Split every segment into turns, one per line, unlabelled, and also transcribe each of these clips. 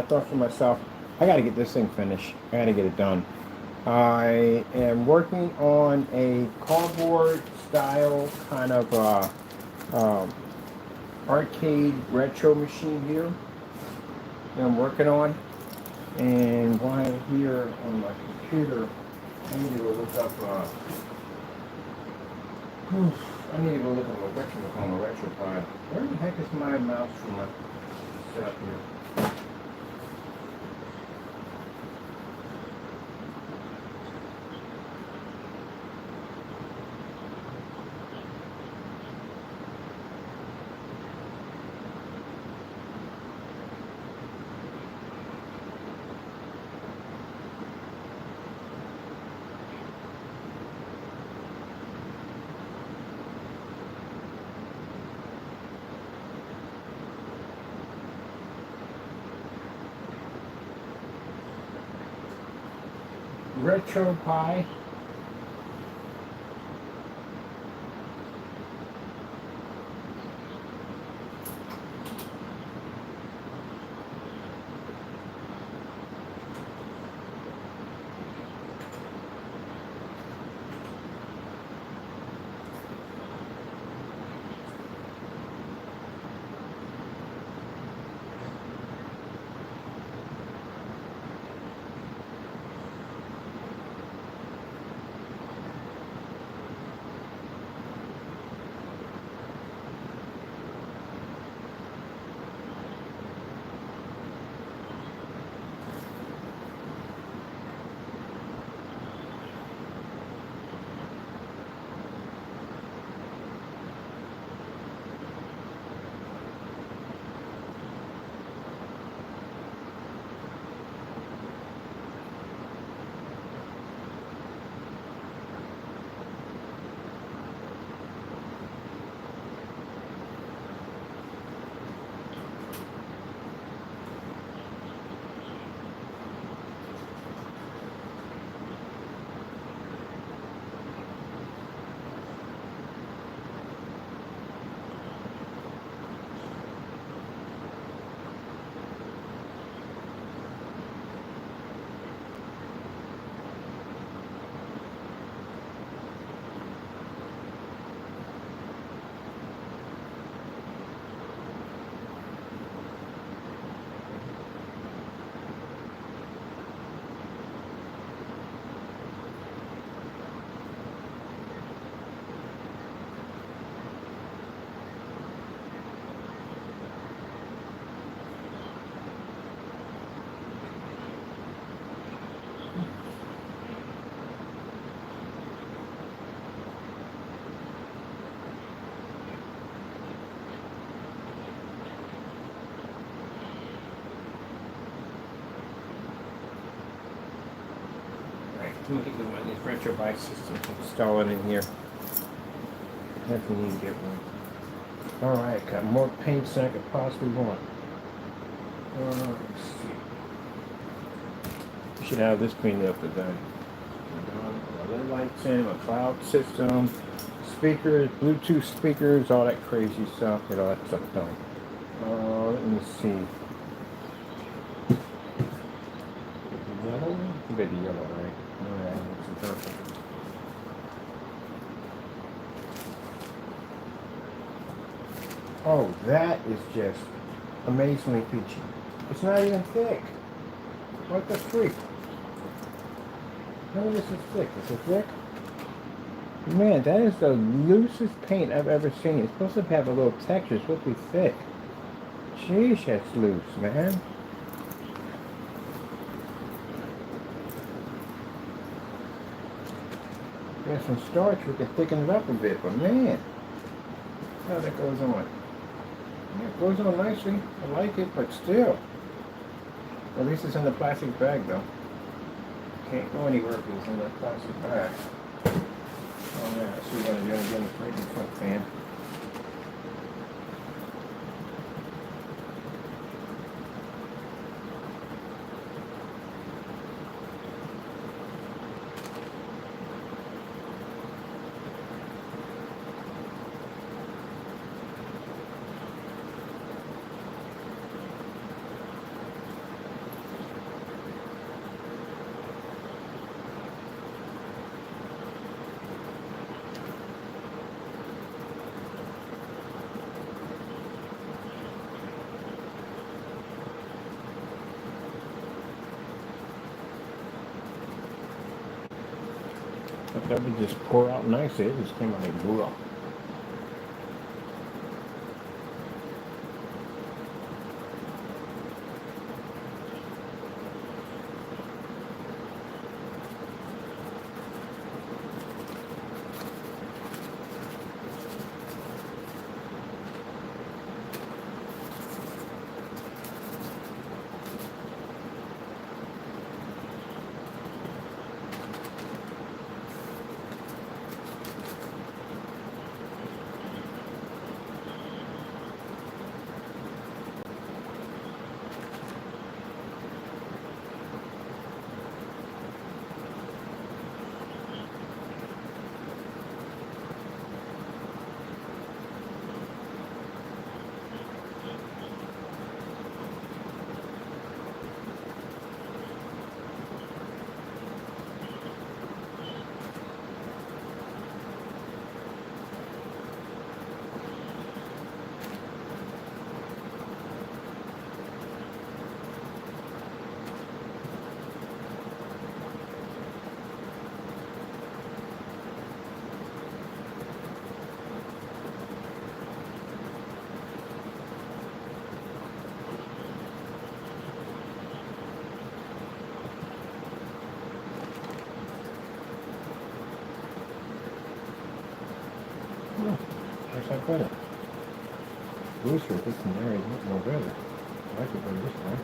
thought to myself, I got to get this thing finished. I got to get it done. I am working on a cardboard style kind of um, arcade retro machine here that I'm working on. And while I'm here on my computer, I need to go look up. I need to go look at my retropod. Where the heck is my mouse from my setup here? RetroPie. I'm going to get this retro bike system installed in here. Definitely need to get one. Alright, got more paints than I could possibly want. Let's see. We should have this cleaned up today. My LED lights in, my cloud system, speakers, Bluetooth speakers, all that crazy stuff. Get all that stuff done. Let me see. Yellow? You got the yellow, right? Alright, that's perfect. Oh, that is just amazingly peachy. It's not even thick. What the freak? None of this is thick. Is it thick? Man, that is the loosest paint I've ever seen. It's supposed to have a little texture. It's supposed to be thick. Sheesh, that's loose, man. Got some starch, we can thicken it up a bit, but man, how that goes on. Yeah, it goes on nicely. I like it, but still. At least it's in the plastic bag, though. Can't go anywhere if it's in that plastic bag. Oh yeah, so we're going to get a right in front fan. But that would just pour out nicely. It just came out like blah. Oh, there's that better. Looser, this in there is a bit more better. I like it better this time.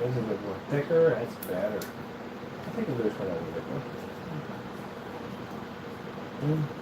Is it a little thicker? That's better. I think this one a little bit more. Mm.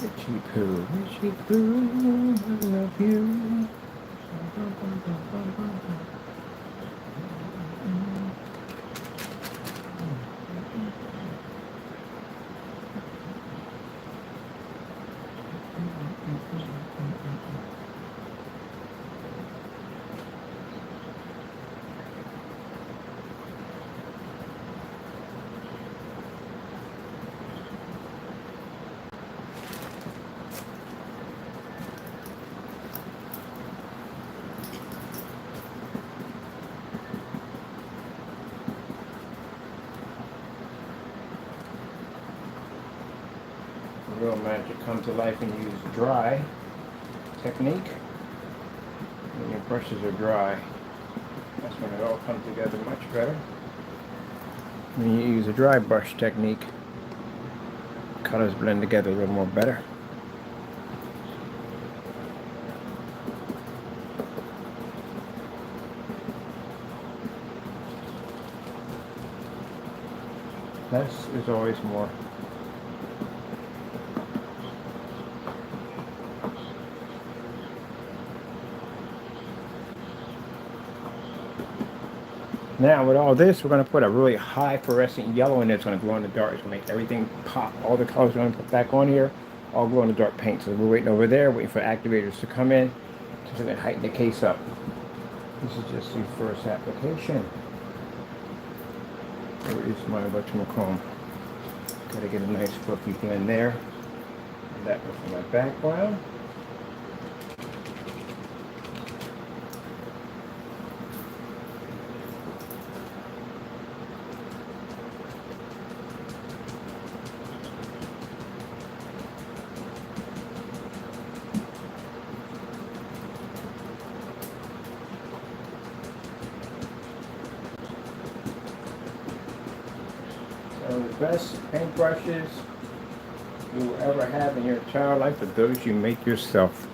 Richie Poo, Richie Poo, I love you. Real magic come to life when you use dry technique. When your brushes are dry, that's when it all comes together much better. When you use a dry brush technique, colors blend together a little more better. Less is always more. Now with all this, we're going to put a really high fluorescent yellow in there. It's going to glow in the dark. It's going to make everything pop. All the colors we're going to put back on here, all glow in the dark paint. So we're waiting over there, waiting for activators to come in so they can heighten the case up. This is just the first application. Where is my electrochrome? Got to get a nice fluffy blend there. And that goes for my background. So the best paintbrushes you will ever have in your entire life are those you make yourself.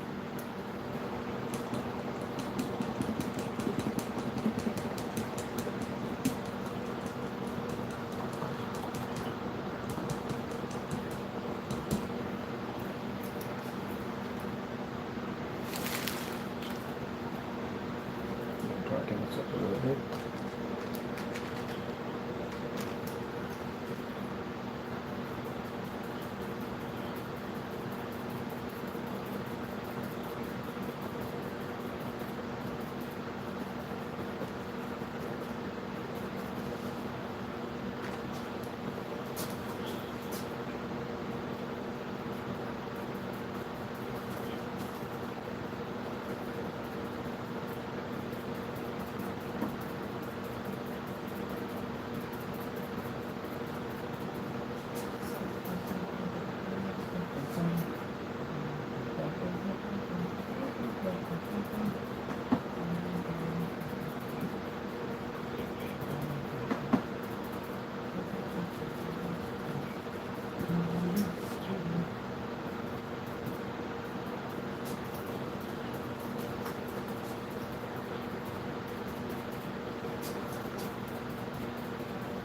Darken this up a little bit.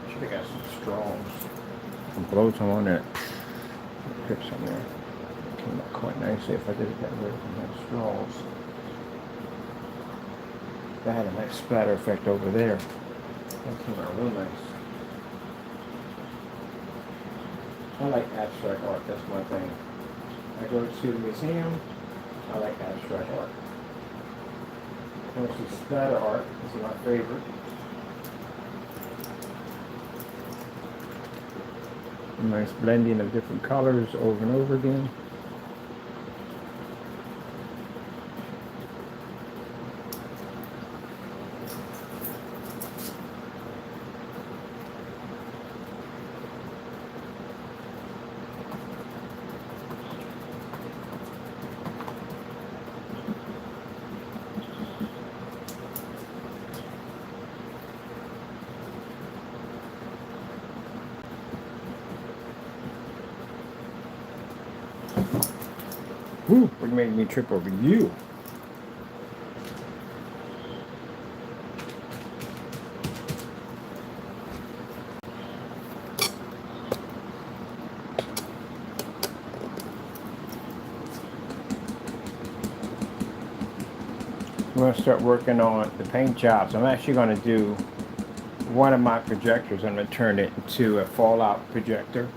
Should have got some straws. And blow some on there. Put some there. Came out quite nicely if I did it that way from that straws. That had a nice splatter effect over there. That came out real nice. I like abstract art, that's my thing. I go to the museum, I like abstract art. Mostly splatter art is my favorite. A nice blending of different colors over and over again. Whew, what made me trip over you? going to start working on the paint jobs. I'm actually going to do one of my projectors. I'm going to turn it into a Fallout projector.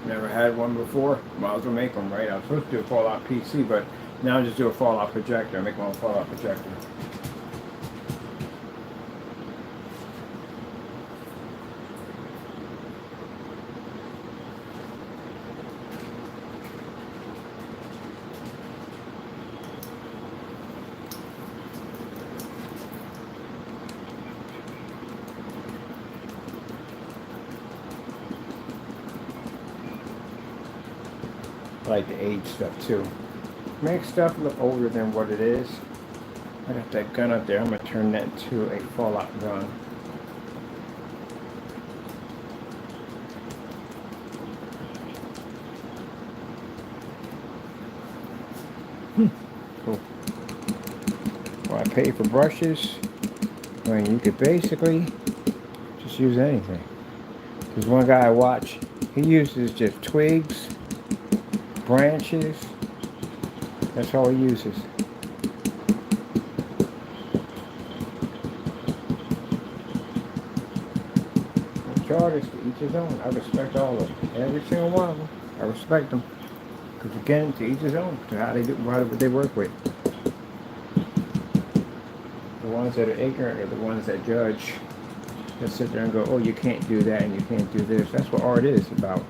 Never had one before. Might as well make them, right? I was supposed to do a Fallout PC, but now I just do a Fallout projector. I make my own Fallout projector. I like the age stuff too. Make stuff look older than what it is. I got that gun up there. I'm gonna turn that into a Fallout gun. Cool. Well, I pay for brushes. I mean, you could basically just use anything. There's one guy I watch. He uses just twigs, branches. That's all he uses. Each artist, to each his own. I respect all of them. Every single one of them. I respect them. Because again, to each his own. To how they do, what they work with. The ones that are ignorant are the ones that judge. That sit there and go, oh, you can't do that and you can't do this. That's what art is about.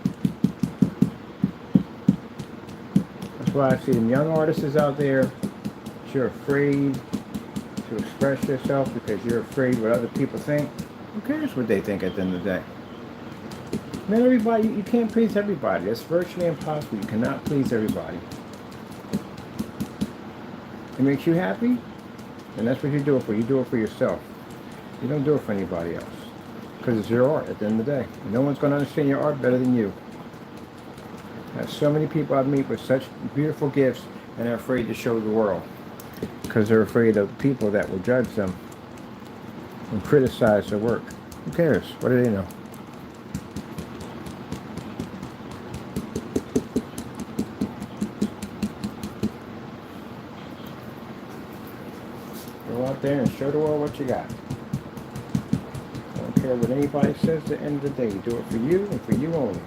That's why I see them young artists out there. You're afraid to express yourself because you're afraid what other people think. Who cares what they think at the end of the day? Man, everybody, you can't please everybody. That's virtually impossible. You cannot please everybody. It makes you happy, and that's what you do it for. You do it for yourself. You don't do it for anybody else. Because it's your art at the end of the day. No one's going to understand your art better than you. There's so many people I meet with such beautiful gifts, and they're afraid to show the world. Because they're afraid of people that will judge them and criticize their work. Who cares? What do they know? Go out there and show the world what you got. I don't care what anybody says at the end of the day. Do it for you and for you only.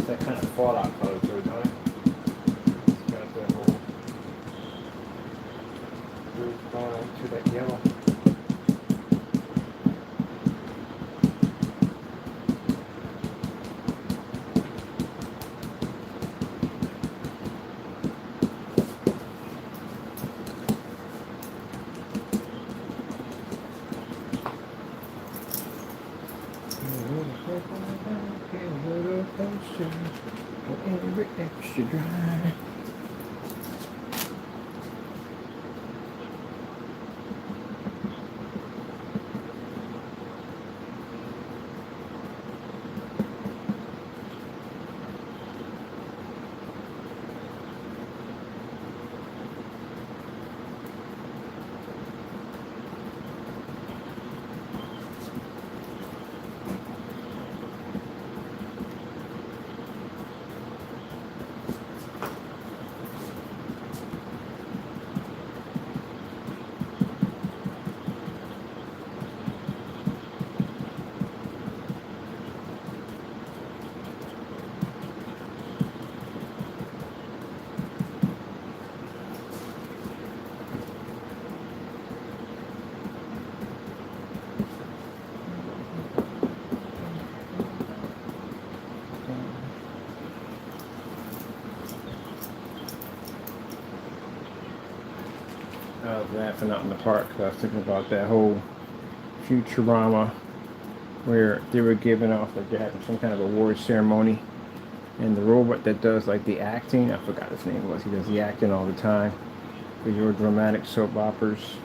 That kind of Fallout color to it, don't it? It's got that whole blue going to that yellow. Every extra dry. I was laughing out in the park because I was thinking about that whole Futurama where they were giving off, like they're having some kind of award ceremony, and the robot that does like the acting, I forgot his name was, he does the acting all the time for your dramatic soap operas,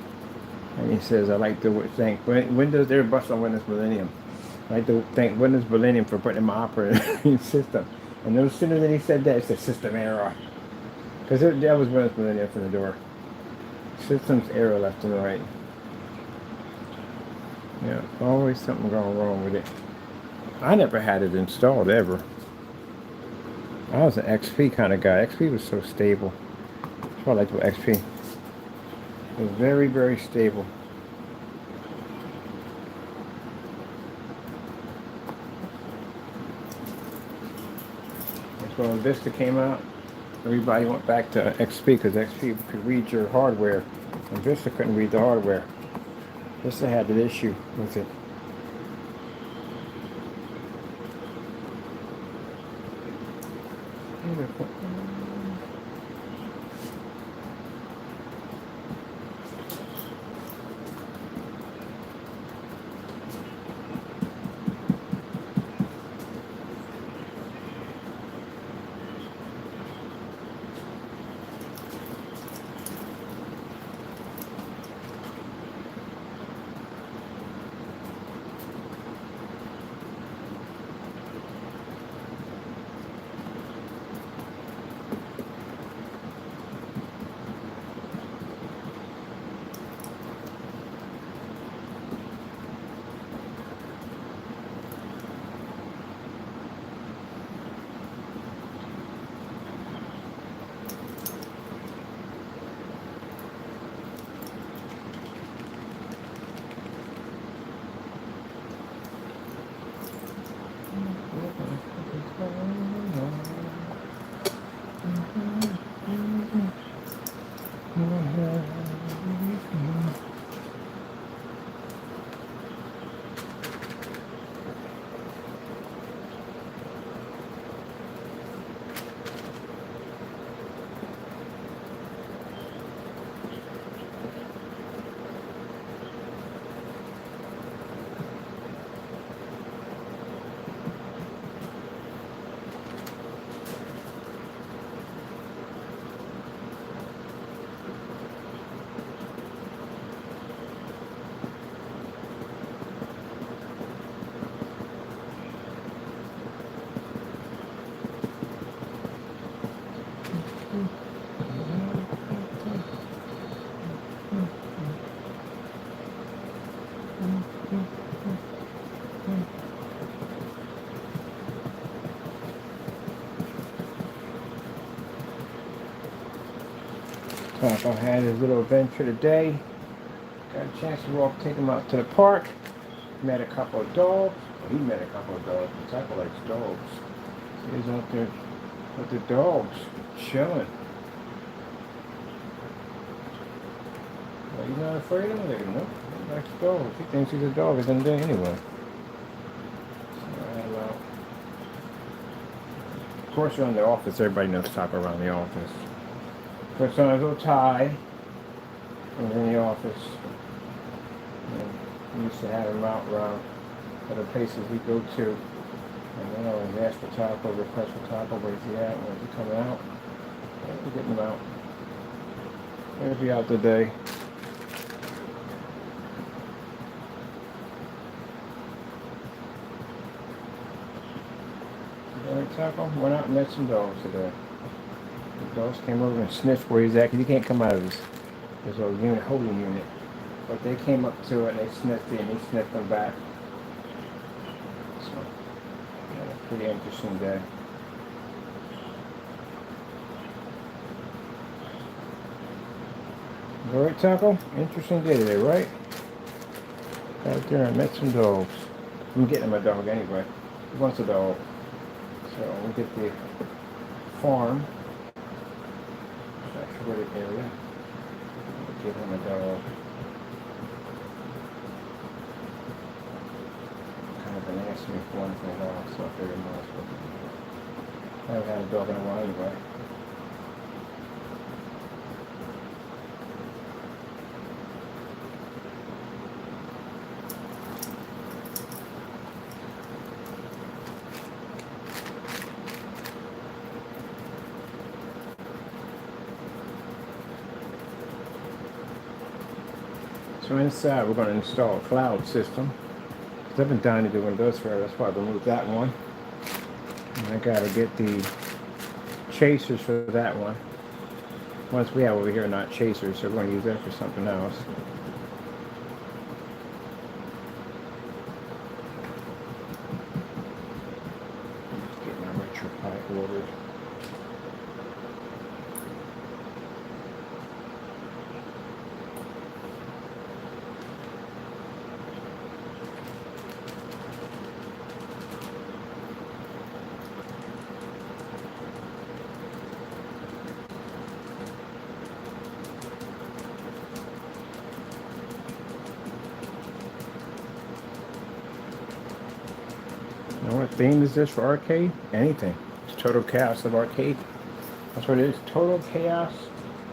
and he says, I like to think, when does their bust on Windows Millennium? I like to thank Windows Millennium for putting in my operating system. And no sooner than he said that, it's a system error. Because that was Windows Millennium from the door. Systems error left and right. Yeah, always something going wrong with it. I never had it installed ever. I was an XP kind of guy. XP was so stable. That's what I liked about XP. It was very, very stable. That's when Vista came out. Everybody went back to XP because XP could read your hardware, and Vista couldn't read the hardware. Vista had an issue with it. I had his little adventure today. Got a chance to walk, take him out to the park. Met a couple of dogs. Well, he met a couple of dogs. Taco likes dogs. So he's out there with the dogs, chilling. Well, he's not afraid of them. No, he likes dogs. He thinks he's a dog at the end of the day anyway. So, of course, around the office, everybody knows Taco around the office. Puts on his little tie. Was in the office. And we used to have him out around other places we go to. And then I always ask for Taco, request for Taco, where's he at? When's he coming out? And we're getting him out. He'll be out today. Taco went out and met some dogs today. The dogs came over and sniffed where he's at, because he can't come out of his little unit, holding unit. But they came up to it and they sniffed it and he sniffed them back. So, yeah, pretty interesting day. Alright, Taco? Interesting day today, right? Got out there and met some dogs. I'm getting him a dog anyway. He wants a dog. So we get the farm. Wooded area. Give him a dog. Kind of been asking me for one for a while, so I figured I haven't had a dog in a while anyway. So inside we're going to install a cloud system. I've been dying to do one of those forever. That's why I removed that one. And I gotta get the chasers for that one. Once we have over here, not chasers, so we're gonna use that for something else. Just get my retro pie ordered. You know what theme is this for arcade? Anything. It's total chaos of arcade. That's what it is. Total chaos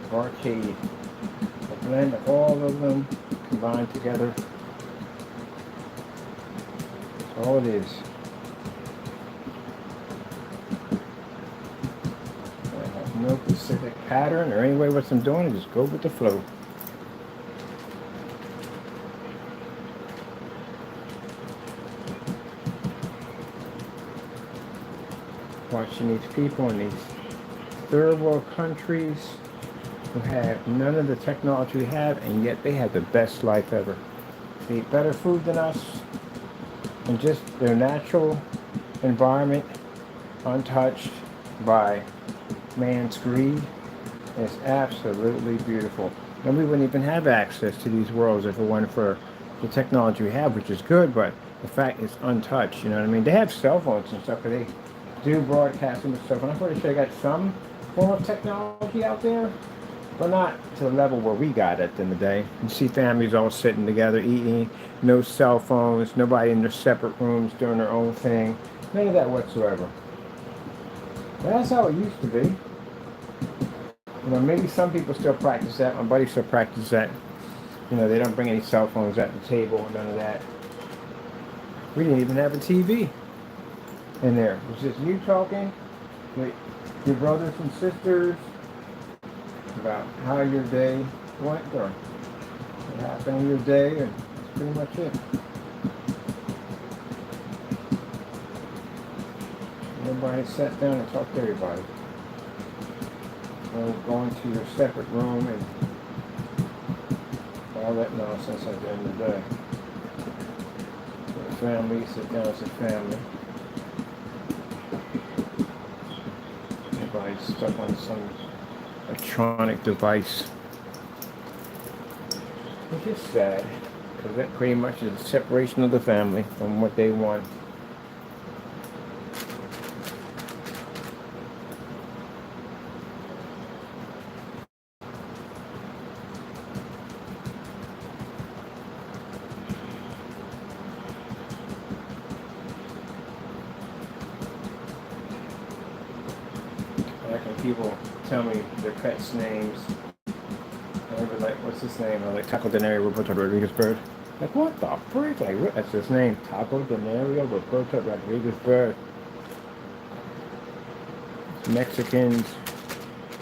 of arcade. A blend of all of them combined together. That's all it is. I have no specific pattern or any way what I'm doing. I just go with the flow. Watching these people in these third world countries who have none of the technology we have, and yet they have the best life ever. They eat better food than us, and just their natural environment, untouched by man's greed, is absolutely beautiful. And we wouldn't even have access to these worlds if it weren't for the technology we have, which is good, but the fact it's untouched, you know what I mean? They have cell phones and stuff, but they do broadcasting and stuff, and I'm pretty sure they got some form of technology out there, but not to the level where we got at the end of the day. You see families all sitting together, eating, no cell phones, nobody in their separate rooms doing their own thing, none of that whatsoever. But that's how it used to be. You know, maybe some people still practice that. My buddy still practices that. You know, they don't bring any cell phones at the table, none of that. We didn't even have a TV in there. It was just you talking with your brothers and sisters about how your day went or what happened in your day, and that's pretty much it. Everybody sat down and talked to everybody. So going to your separate room and all that nonsense at the end of the day. So the family sit down as a family. Everybody's stuck on some electronic device, which is sad, because that pretty much is a separation of the family from what they want. Like when people tell me their pets' names, and they'll be like, what's his name? I'm like, Taco Denario Roberto Rodriguez Bird. Like, what the frick? Like, that's his name, Taco Denario Roberto Rodriguez Bird. Mexicans,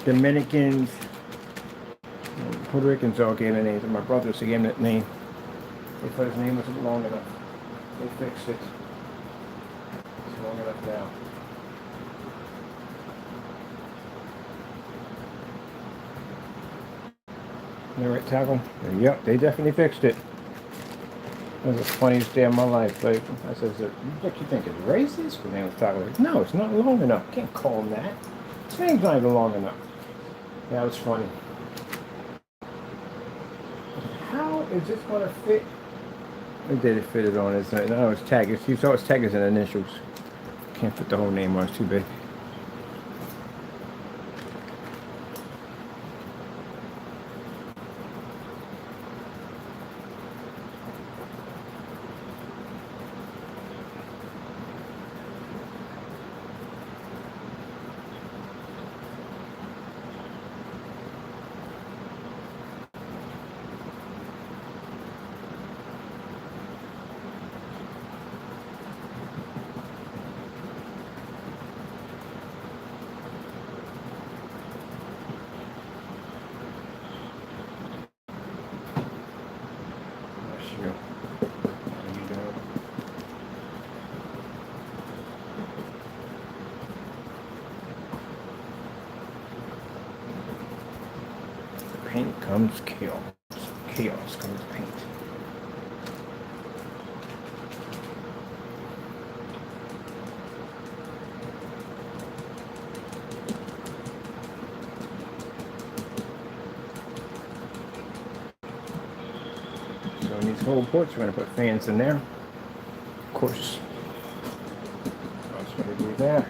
Dominicans, Puerto Ricans all gave him names, and my brothers gave him that name. They thought his name wasn't long enough. They fixed it. It's long enough now. You right, Tackle? Yep, they definitely fixed it. That was the funniest day of my life. Like, I said, what you think, it's racist? His name was Tackle. Like, no, it's not long enough. Can't call him that. His name's not even long enough. That was funny. How is this going to fit? They did it fit it on his name. No, it's tag. You saw his tag as an initials. Can't fit the whole name on, it's too big. paint comes chaos. Chaos comes paint. So in these whole ports, we're going to put fans in there. Of course. That's going to be there.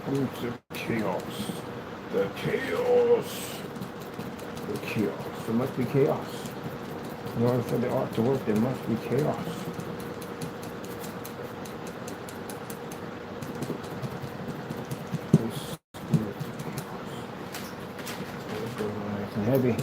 The chaos. The chaos. The chaos. There must be chaos. In order for the art to work, there must be chaos. This spirit of chaos. Let's go nice and heavy.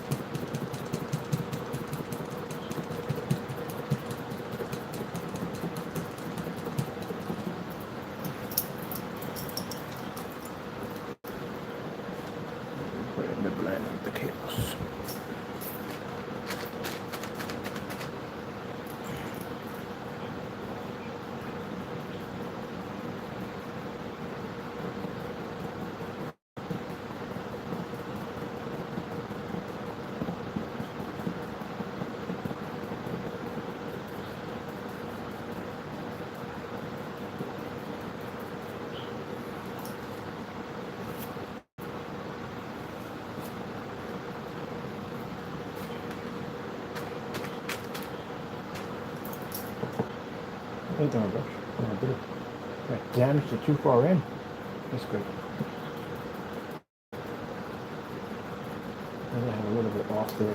Ain't gonna rush. Gonna do it. That damaged it too far in. That's good. Maybe I have a little bit off there.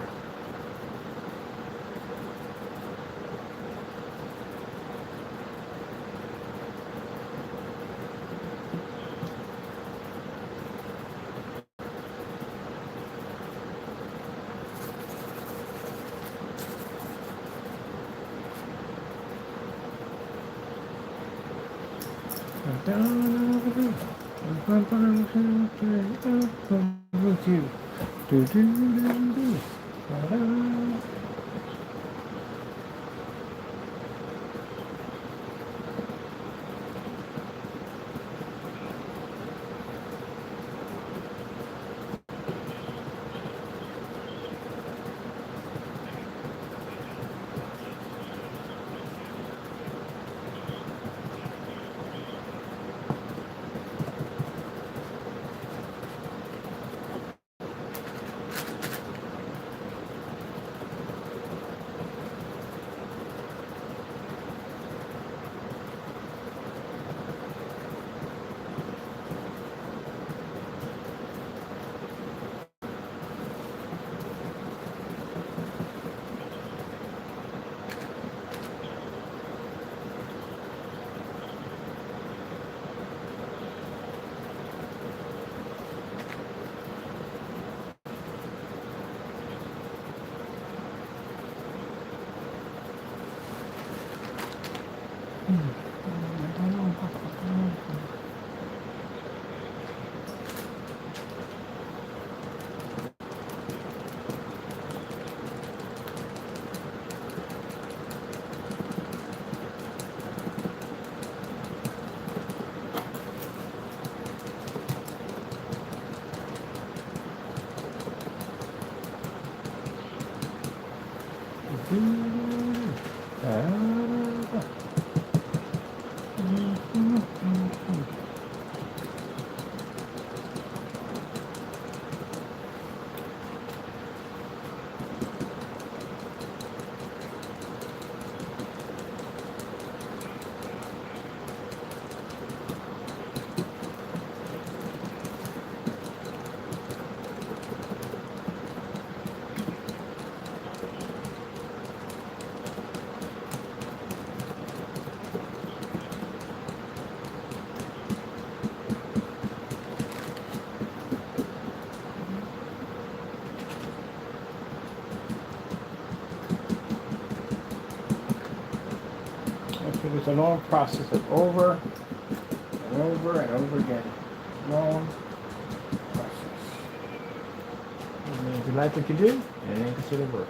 It's a long process of over and over and over again. Long process. And if you like what you do, then consider work.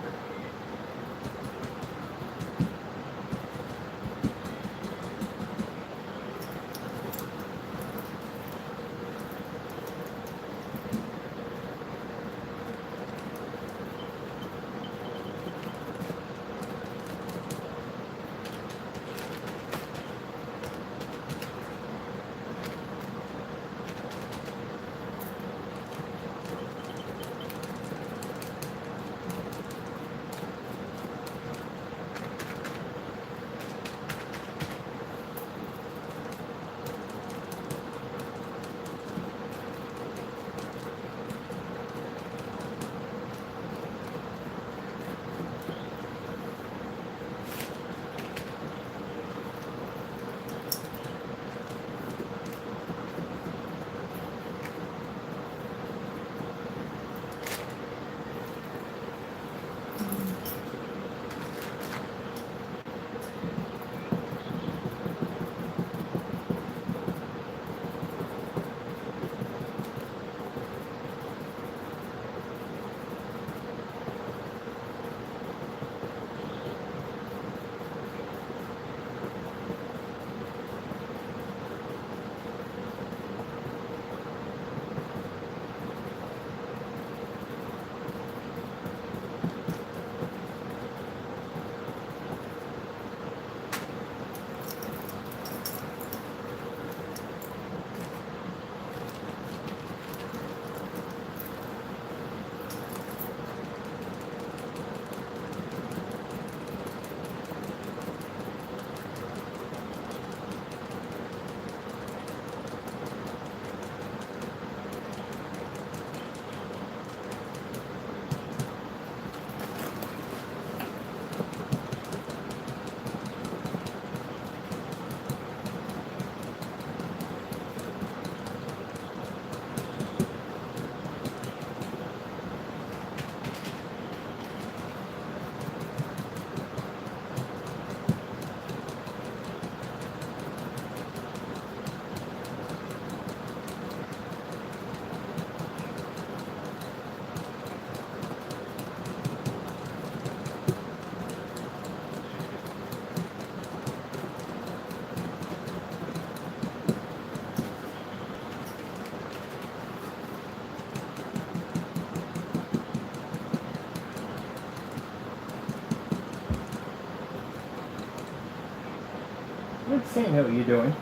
Let's see how you're doing.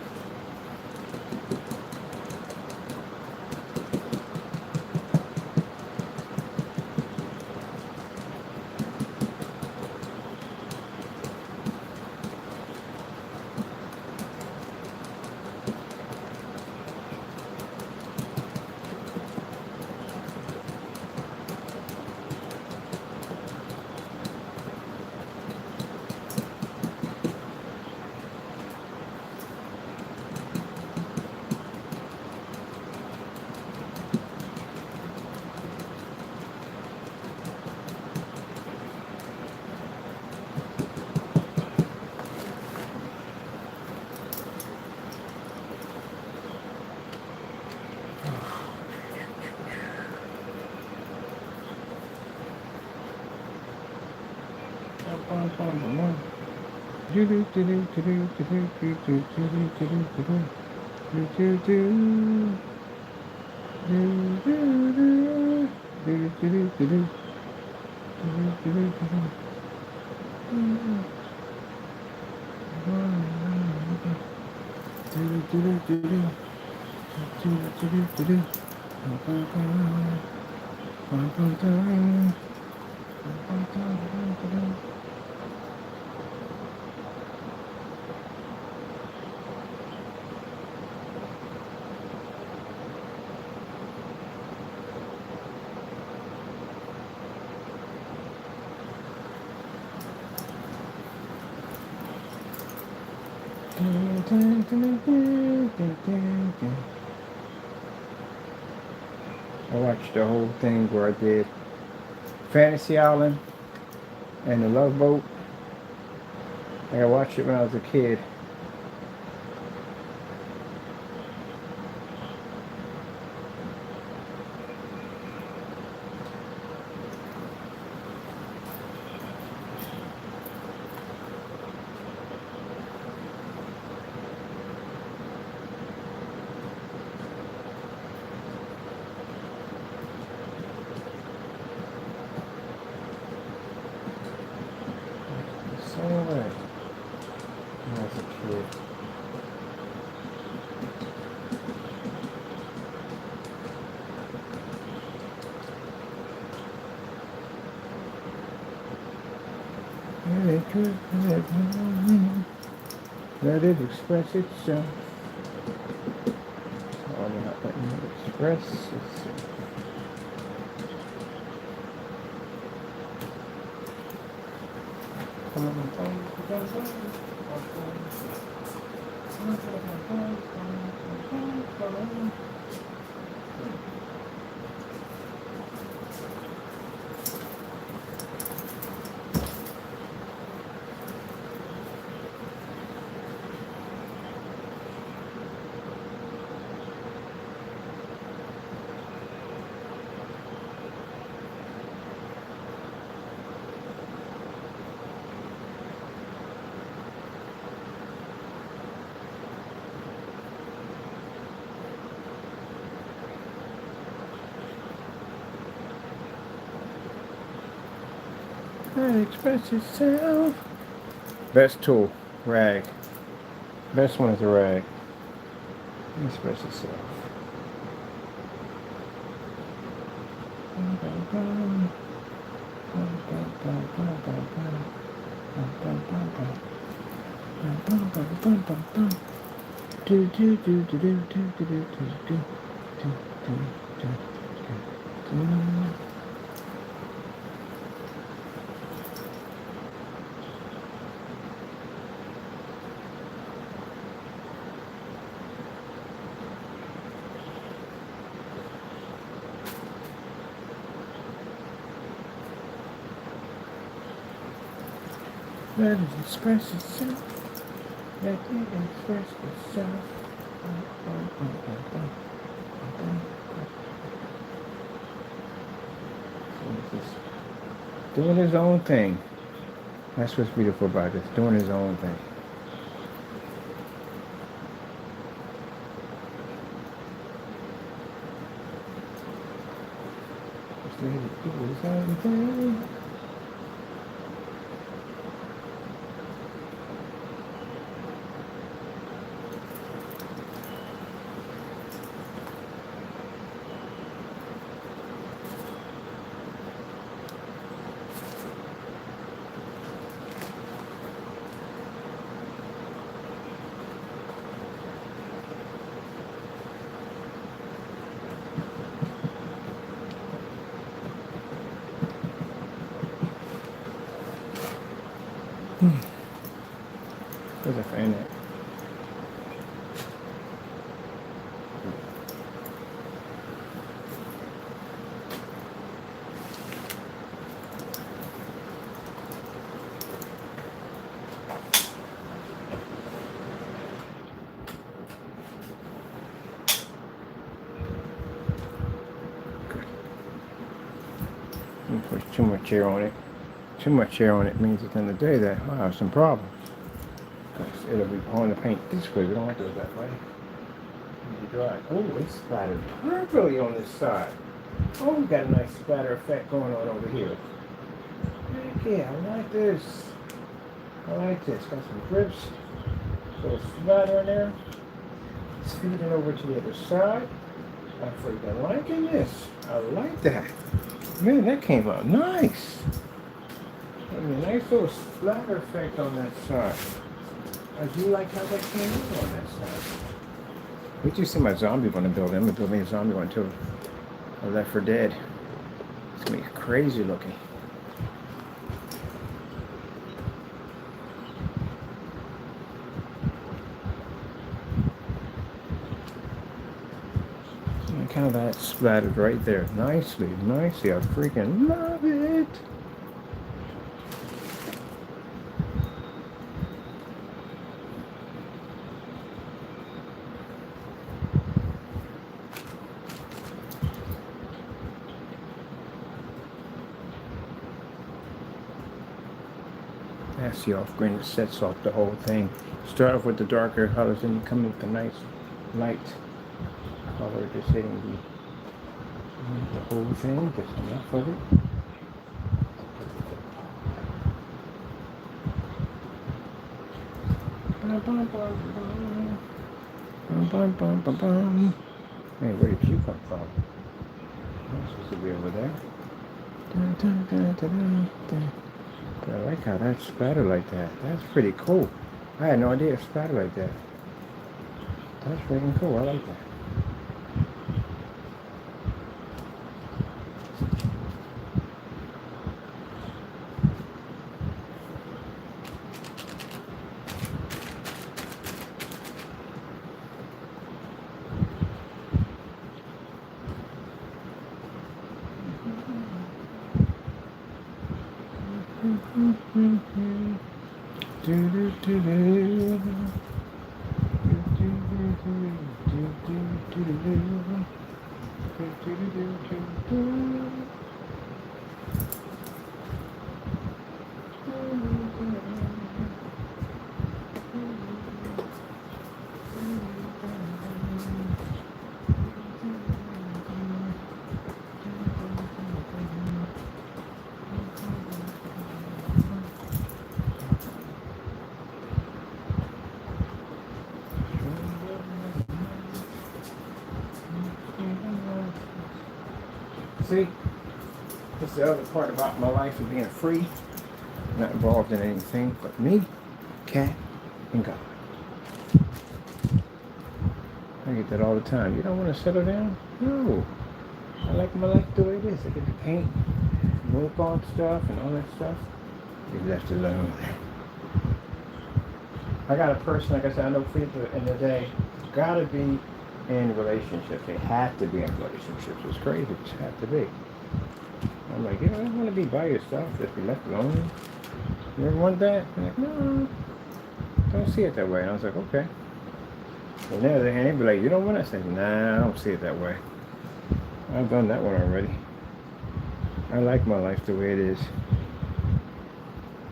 I watched the whole thing where I did Fantasy Island and The Love Boat. Like I watched it when I was a kid. Take your head home. Let it express itself. Oh, I'm not letting it express itself. Let it express itself. Best tool, rag. Best one is a rag. Express itself. Let it express itself. Let it express itself. So it's just doing his own thing. That's what's beautiful about this, doing his own thing. Just let it do his own thing. There's a fan there. You put too much air on it. Too much air on it means at the end of the day that I'll have some problems. Because it'll be pulling the paint this way. We don't want to do it that way. It'll be dry. Oh, it's splattered perfectly on this side. Oh, we got a nice splatter effect going on over here. Heck yeah, I like this. I like this. Got some drips. Little splatter in there. It's feeding over to the other side. I'm freaking liking this. I like that. Man, that came out nice. I mean, nice little splatter effect on that side. I do like how that came out on that side. Wait till you see my zombie one I'm building. I'm going to build me a zombie one too. I Left 4 Dead. It's going to be crazy looking. And kind of that splattered right there. Nicely, nicely. I freaking love it. That's the off-green that sets off the whole thing. Start off with the darker colors and you come in with the nice light color just hitting the whole thing, just enough of it. Hey, where did you come from? You're supposed to be over there. I like how that splattered like that. That's pretty cool. I had no idea it splattered like that. That's freaking cool. I like that. See, this is the other part about my life of being free, not involved in anything but me, cat, and God. I get that all the time. You don't want to settle down? No. I like my life the way it is. I get to paint, work on stuff, and all that stuff. Be left alone. I got a person, like I said, I know people in the day gotta be in relationships. They have to be in relationships. It's crazy. They just have to be. I'm like, you don't want to be by yourself, just be left alone. You ever want that? I'm like, no, don't see it that way. And I was like, okay. And the other hand, they'd be like, you don't want that? I said, nah, I don't see it that way. I've done that one already. I like my life the way it is.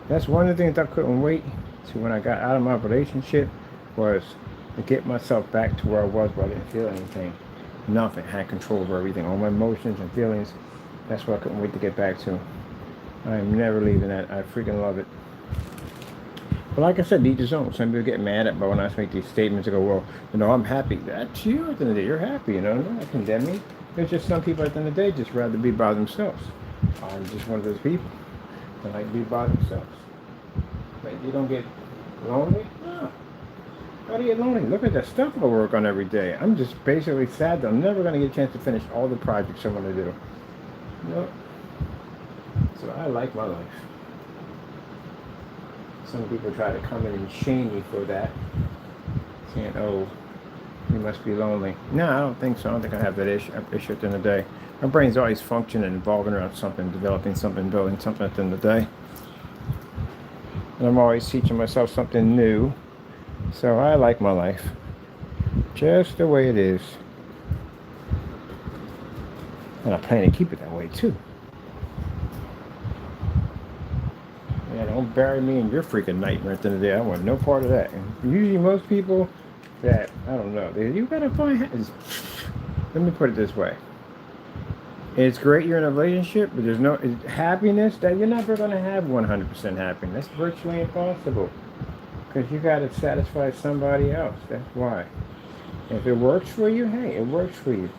That's one of the things I couldn't wait to when I got out of my relationship was to get myself back to where I was where I didn't feel anything. Nothing. I had control over everything. All my emotions and feelings. That's what I couldn't wait to get back to. I am never leaving that. I freaking love it. But like I said, each his own. Some people get mad at me when I make these statements and go, well, I'm happy. That's you at the end of the day. You're happy, not condemn me. There's just some people at the end of the day just rather be by themselves. I'm just one of those people that like to be by themselves. Like, you don't get lonely? No. How do you get lonely? Look at the stuff I work on every day. I'm just basically sad that I'm never going to get a chance to finish all the projects I want to do. Nope. So I like my life. Some people try to come in and shame me for that, saying, oh, you must be lonely. No, I don't think so. I don't think I have that issue at the end of the day. My brain's always functioning and evolving around something, developing something, building something at the end of the day. And I'm always teaching myself something new. So I like my life just the way it is. And I plan to keep it that way too. Yeah, don't bury me in your freaking nightmare at the end of the day. I want no part of that. And usually most people that, I don't know, you gotta find, let me put it this way. It's great you're in a relationship, but there's no happiness that you're never going to have 100% happiness. That's virtually impossible. Because you got to satisfy somebody else. That's why. If it works for you, hey, it works for you.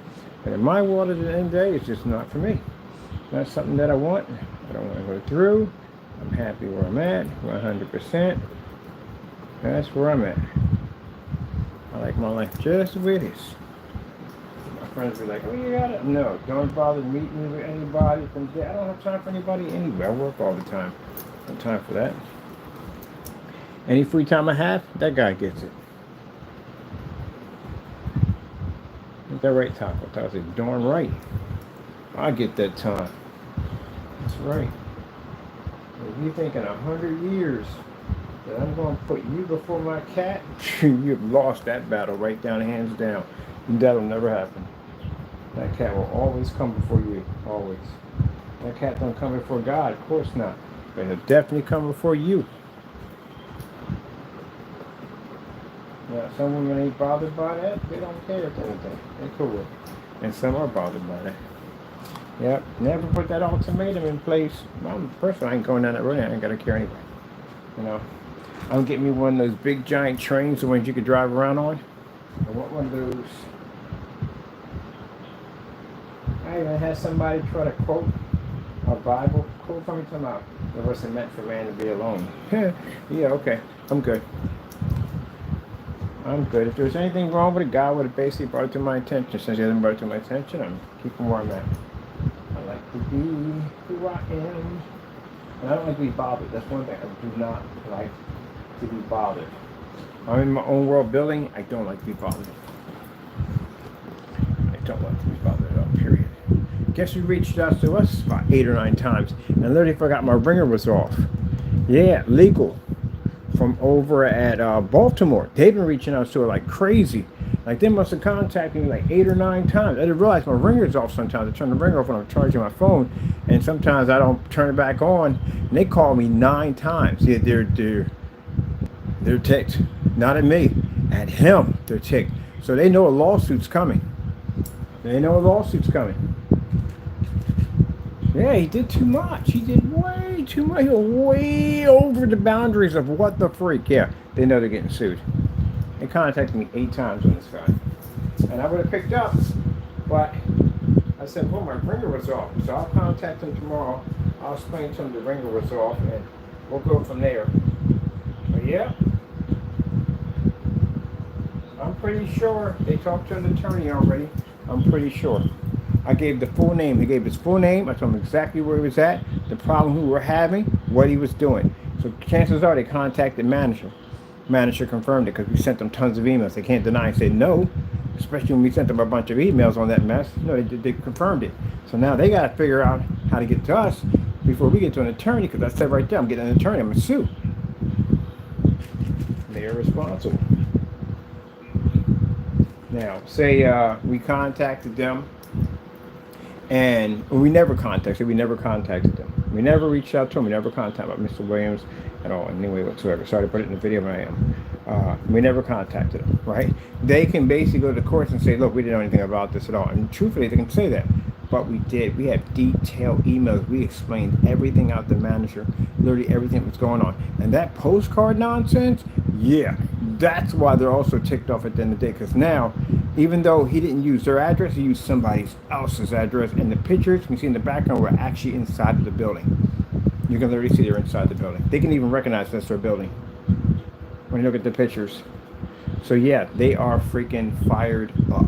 But in my world at the end of the day, it's just not for me. It's not something that I want. I don't want to go through. I'm happy where I'm at, 100%. That's where I'm at. I like my life just the way it is. My friends be like, oh, you got it. No, don't bother meeting me with anybody from there. I don't have time for anybody anyway. I work all the time. No time for that. Any free time I have, that guy gets it. Ain't that right, Taco? Taco said, darn right. I get that time. That's right. If you think in 100 years that I'm going to put you before my cat, you've lost that battle right down, hands down. That'll never happen. That cat will always come before you. Always. That cat don't come before God. Of course not. But it'll definitely come before you. Yeah, some women ain't bothered by that. They don't care if anything. They're cool with it. And some are bothered by that. Yep. Never put that ultimatum in place. Well, personally, I ain't going down that road. I ain't got to care anyway. I'm getting me one of those big giant trains, the ones you could drive around on. I want one of those. I even had somebody try to quote A Bible? Cool, tell me something out. It wasn't meant for man to be alone. Yeah, okay. I'm good. I'm good. If there's anything wrong with it, God would have basically brought it to my attention. Since He hasn't brought it to my attention, I'm keeping where I'm at. I like to be who I am. And I don't like to be bothered. That's one thing. I do not like to be bothered. I'm in my own world building. I don't like to be bothered. I don't like to be bothered at all, period. Guess who reached out to us about 8 or 9 times and literally forgot my ringer was off. Yeah, legal. From over at Baltimore. They've been reaching out to her like crazy. Like they must have contacted me like 8 or 9 times. I didn't realize my ringer's off sometimes. I turn the ringer off when I'm charging my phone, and sometimes I don't turn it back on. And they call me 9 times. Yeah, they're ticked. Not at me, at him. They're ticked. So they know a lawsuit's coming. They know a lawsuit's coming. Yeah, he did too much. He did way too much. He went way over the boundaries of what the freak. Yeah, they know they're getting sued. They contacted me 8 times on this guy. And I would have picked up, but I said, well, my ringer was off. So I'll contact him tomorrow. I'll explain to him the ringer was off, and we'll go from there. But yeah, I'm pretty sure they talked to an attorney already. I'm pretty sure. I gave the full name. He gave his full name. I told him exactly where he was at, the problem we were having, what he was doing. So chances are they contacted manager. Manager confirmed it because we sent them tons of emails. They can't deny and say no, especially when we sent them a bunch of emails on that mess. No, they confirmed it. So now they got to figure out how to get to us before we get to an attorney, because I said right there, I'm getting an attorney. I'm going to sue. They are responsible. Now, say we contacted them, and we never contacted them. We never reached out to them. We never contacted Mr. Williams at all, in any way whatsoever. Sorry to put it in the video, but I am. We never contacted them, right? They can basically go to the courts and say, look, we didn't know anything about this at all. And truthfully, they can say that. But we did. We had detailed emails. We explained everything out to the manager, literally everything that was going on. And that postcard nonsense, yeah, that's why they're also ticked off at the end of the day. Because now, even though he didn't use their address, he used somebody else's address. And the pictures you can see in the background were actually inside of the building. You can literally see they're inside the building. They can even recognize that's their building when you look at the pictures. So yeah, they are freaking fired up.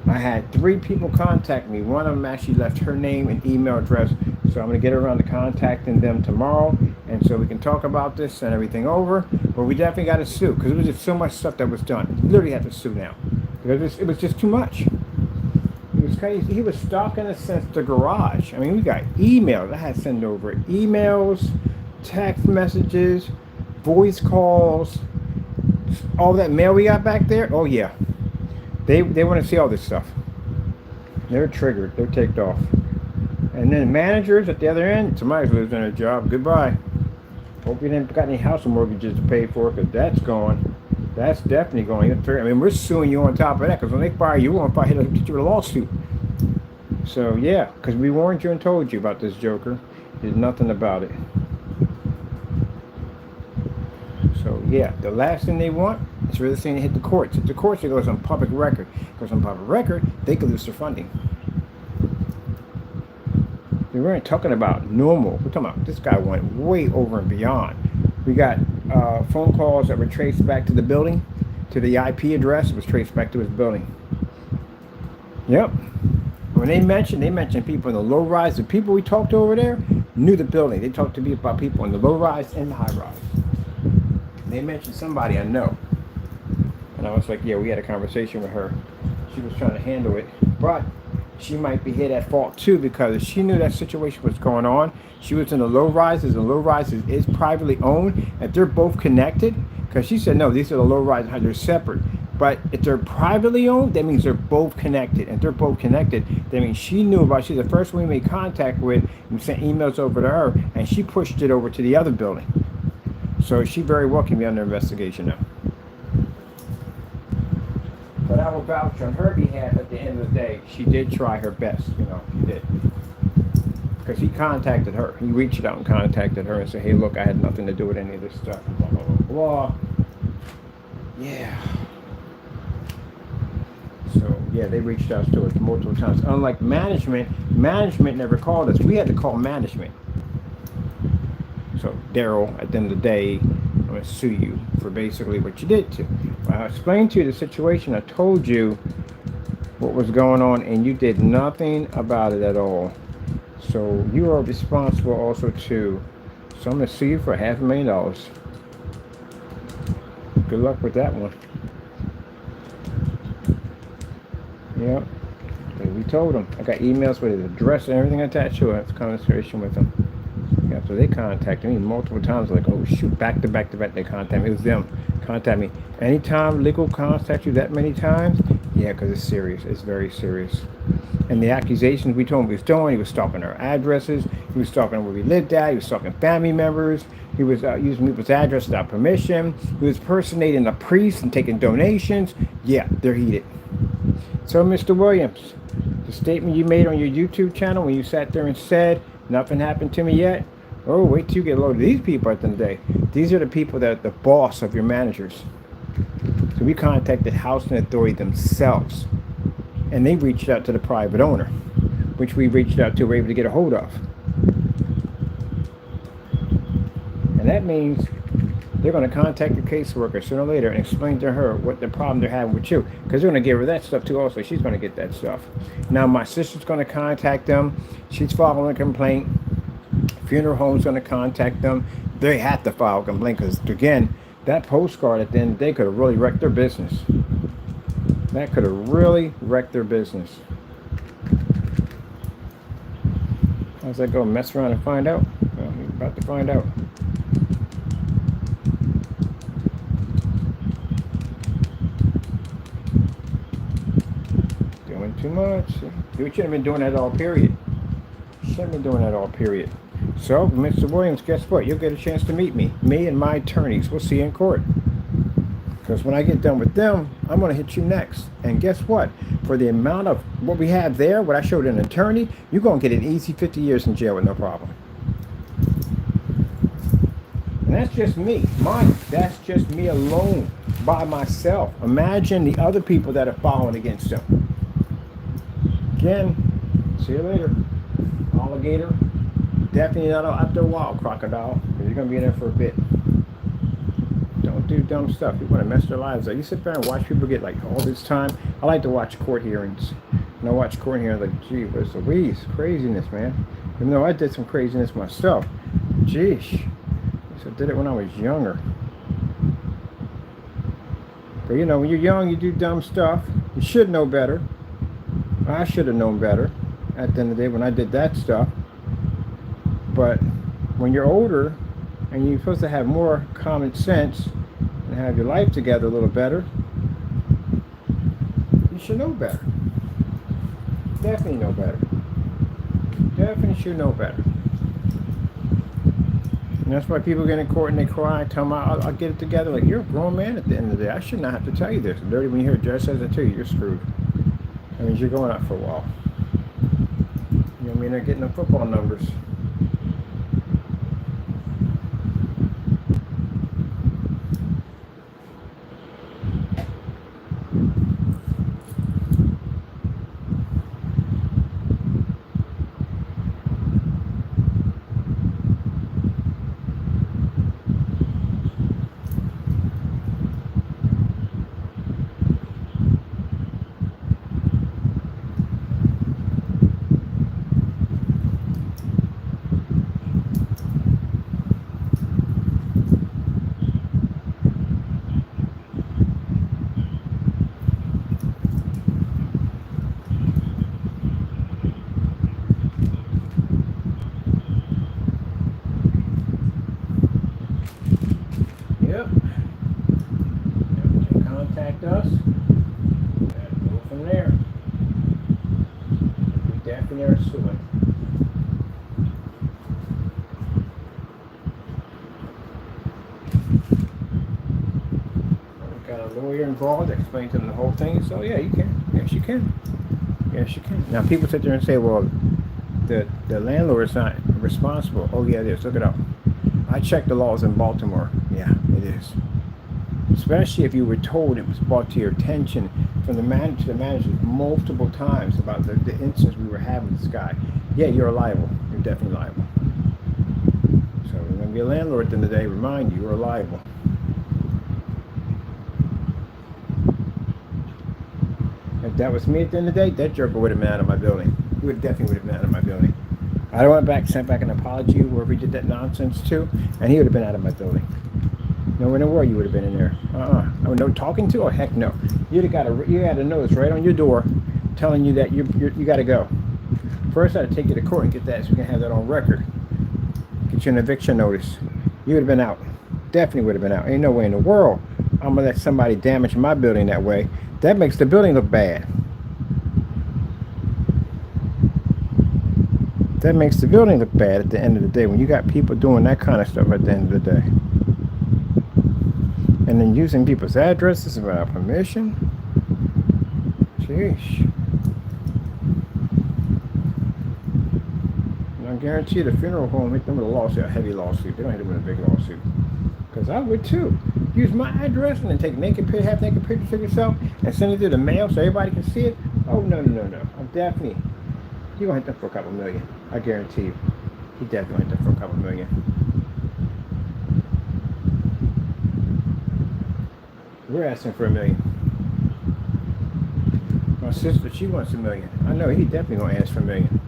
I had 3 people contact me. One of them actually left her name and email address. So I'm going to get around to contacting them tomorrow. And so we can talk about this and everything over. But we definitely got to sue, because it was just so much stuff that was done. We literally have to sue now, because it was just too much. It was crazy. He was stalking us since the garage. I mean, we got emails. I had to send over emails, text messages, voice calls, all that mail we got back there. Oh yeah. They want to see all this stuff. They're triggered. They're ticked off. And then managers at the other end, somebody's losing their job. Goodbye. Hope you didn't got any house mortgages to pay for, because that's gone. That's definitely going. I mean, we're suing you on top of that, because when they fire you, we're going to fire you with a lawsuit. So yeah, because we warned you and told you about this joker. Did nothing about it. So yeah, the last thing they want is for this thing to hit the courts. If the courts, it goes on public record. Because on public record, they could lose their funding. We weren't talking about normal. We're talking about this guy went way over and beyond. We got phone calls that were traced back to the building, to the IP address. It was traced back to his building. Yep. When they mentioned people in the low rise. The people we talked to over there knew the building. They talked to me about people in the low rise and the high rise. They mentioned somebody I know. And I was like, yeah, we had a conversation with her. She was trying to handle it. But she might be hit at fault too, because she knew that situation was going on. She was in the low rises, and low rises is privately owned. If they're both connected, because she said, no, these are the low rises, they're separate. But if they're privately owned, that means they're both connected. If they're both connected, that means she knew about, she's the first one we made contact with, and sent emails over to her, and she pushed it over to the other building. So she very well can be under investigation now. But I will vouch on her behalf at the end of the day. She did try her best, she did. Because he contacted her. He reached out and contacted her and said, hey, look, I had nothing to do with any of this stuff. Blah, blah, blah, blah. Yeah. So yeah, they reached out to us multiple times. Unlike management, management never called us. We had to call management. So Daryl, at the end of the day, I'm gonna sue you for basically what you did to. I explained to you the situation. I told you what was going on, and you did nothing about it at all. So you are responsible also too. So I'm gonna sue you for $500,000. Good luck with that one. Yep. We told them. I got emails with his address and everything attached to it. It's conversation with them. Yeah, so they contacted me multiple times. Like, oh shoot, back to back to back. They contact me. It was them contact me. Anytime legal contacts you that many times, yeah, because it's serious. It's very serious. And the accusations we told him he was doing, he was stalking our addresses. He was stalking where we lived at. He was stalking family members. He was using people's address without permission. He was impersonating a priest and taking donations. Yeah, they're heated. So, Mr. Williams, the statement you made on your YouTube channel when you sat there and said, nothing happened to me yet. Oh, wait till you get a load of these people at the end of the day. These are the people that are the boss of your managers. So we contacted Housing Authority themselves. And they reached out to the private owner, which we reached out to, were able to get a hold of. And that means they're going to contact your caseworker sooner or later and explain to her what the problem they're having with you. Because they're going to give her that stuff too also. She's going to get that stuff. Now my sister's going to contact them. She's filing a complaint. Funeral home's going to contact them. They have to file a complaint because, again, that postcard at the end of the day could have really wrecked their business. That could have really wrecked their business. How's that go? Mess around and find out? Well, we're about to find out. Doing too much. You shouldn't have been doing that all, period. Shouldn't have been doing that all, period. So, Mr. Williams, guess what? You'll get a chance to meet me. Me and my attorneys. We'll see you in court. Because when I get done with them, I'm going to hit you next. And guess what? For the amount of what we have there, what I showed an attorney, you're going to get an easy 50 years in jail with no problem. And that's just me. That's just me alone by myself. Imagine the other people that are following against them. Again, see you later. Alligator. Definitely not after a while, crocodile. Because you're going to be in there for a bit. Don't do dumb stuff. You want to mess their lives up. You sit there and watch people get like all this time. I like to watch court hearings. And I watch court hearings like, gee, where's Louise? Craziness, man. Even though I did some craziness myself. Geesh. I did it when I was younger. But you know, when you're young, you do dumb stuff. You should know better. I should have known better at the end of the day when I did that stuff. But when you're older and you're supposed to have more common sense and have your life together a little better, you should know better. Definitely know better. Definitely should know better. And that's why people get in court and they cry and tell them, I'll get it together. Like, you're a grown man at the end of the day. I should not have to tell you this. Dirty, when you hear a judge says it to you, you're screwed. That means you're going out for a while. You know what I mean? They're getting the football numbers. Yep. Contact us. And go from there. We definitely are suing. We got a lawyer involved that explained to them the whole thing. So yeah, you can. Yes, you can. Yes, you can. Now people sit there and say, well, the landlord is not responsible. Oh yeah, it is. Look it up. I checked the laws in Baltimore. Yeah, it is. Especially if you were told it was brought to your attention from the manager to the managers multiple times about the instance we were having with this guy. Yeah, you're liable. You're definitely liable. So when you be a landlord at the end of the day, remind you, you're liable. If that was me at the end of the day, that joker would have been out of my building. He definitely would have been out of my building. I went back, sent back an apology wherever he did that nonsense to, and he would have been out of my building. Nowhere in the world you would have been in there. Oh, no talking to? Oh, heck no. You had a notice right on your door telling you that you got to go. First, I had to take you to court and get that so we can have that on record. Get you an eviction notice. You would have been out. Definitely would have been out. Ain't no way in the world I'm going to let somebody damage my building that way. That makes the building look bad. That makes the building look bad at the end of the day when you got people doing that kind of stuff at the end of the day. And then using people's addresses without permission. Sheesh. And I guarantee the funeral home hit them with a lawsuit, a heavy lawsuit. They don't hit them with a big lawsuit. Because I would too. Use my address and then take half naked pictures of yourself and send it through the mail so everybody can see it. Oh, no. I'm definitely, you're going to hit them for a couple million. I guarantee you. He definitely hit them for a couple million. We're asking for $1 million. My sister, she wants $1 million. I know he definitely going to ask for $1 million.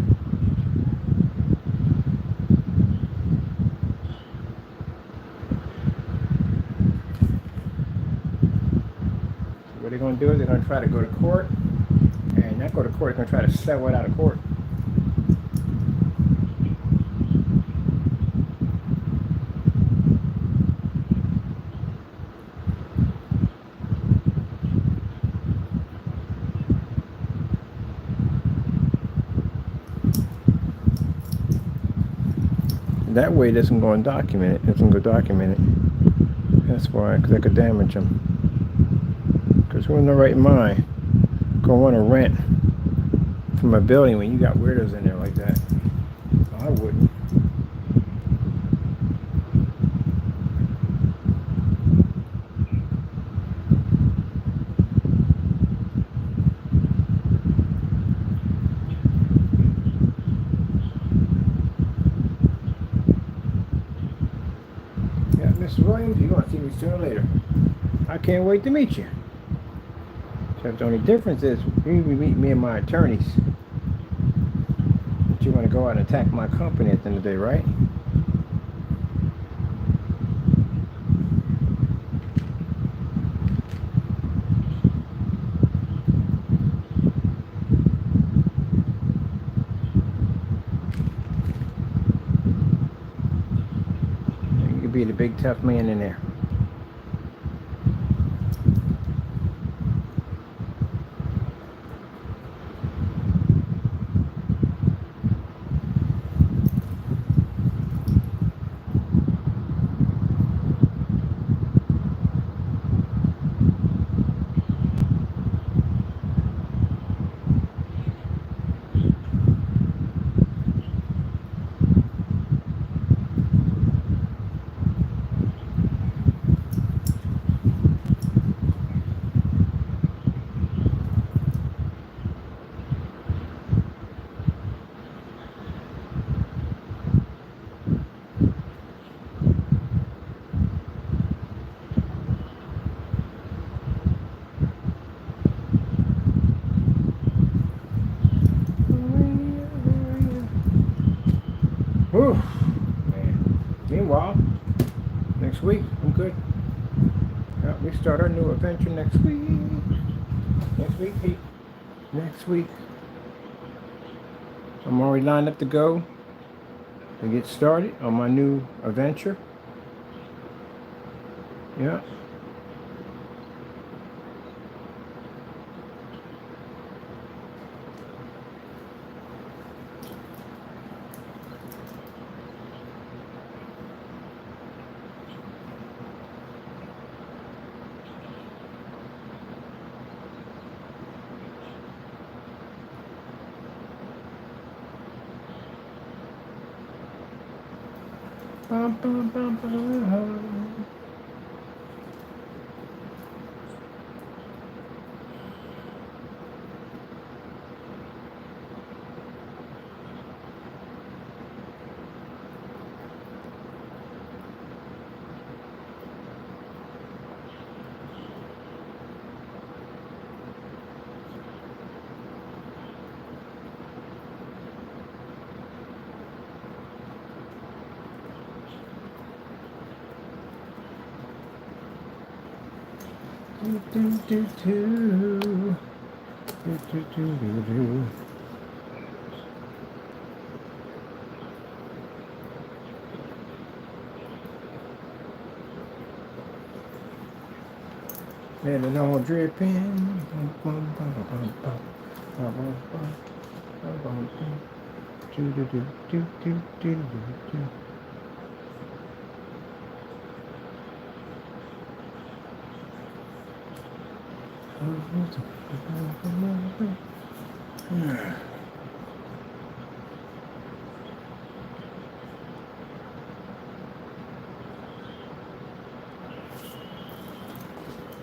What they're going to do is they're going to try to go to court, and not go to court, they're going to try to settle it out of court. That way it doesn't go and document it. It doesn't go document it. That's why, because that could damage them. Because who in the right mind gonna want to rent from a building when you got weirdos in there like that? I wouldn't. Yeah, Mr. Williams, you're gonna see me sooner or later. I can't wait to meet you. Except the only difference is you meet me and my attorneys. But you want to go out and attack my company at the end of the day, right? You could be the big tough man in there. Whew, man. Meanwhile, next week, I'm good. We start our new adventure next week. Next week, Pete. Next week. I'm already lined up to go to get started on my new adventure. Yeah. Bum, bum, bum, bum. Do, do, do, do. Do, do, do, do, do. And it's all dripping. Bum, bum, bum, bum, bum. Bum, bum, bum. Bum, bum, bum. Do, do, do, do, do, do, do, do.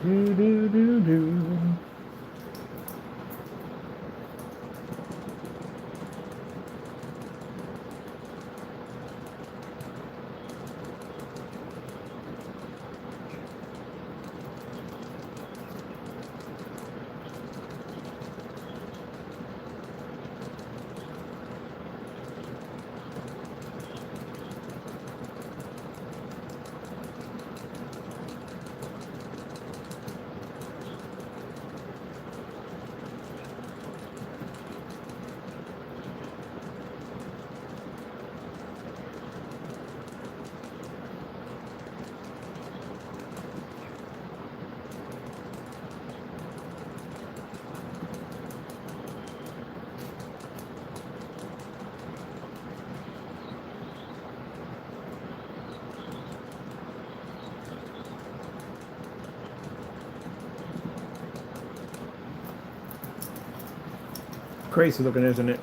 Do, do, do, do. Crazy looking, isn't it?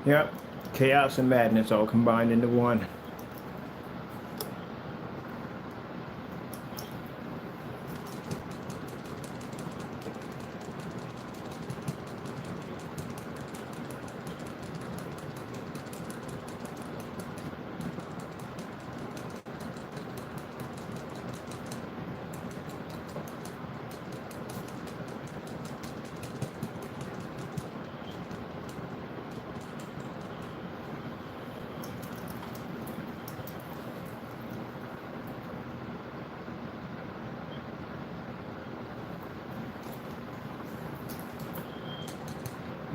Yep. Chaos and madness all combined into one.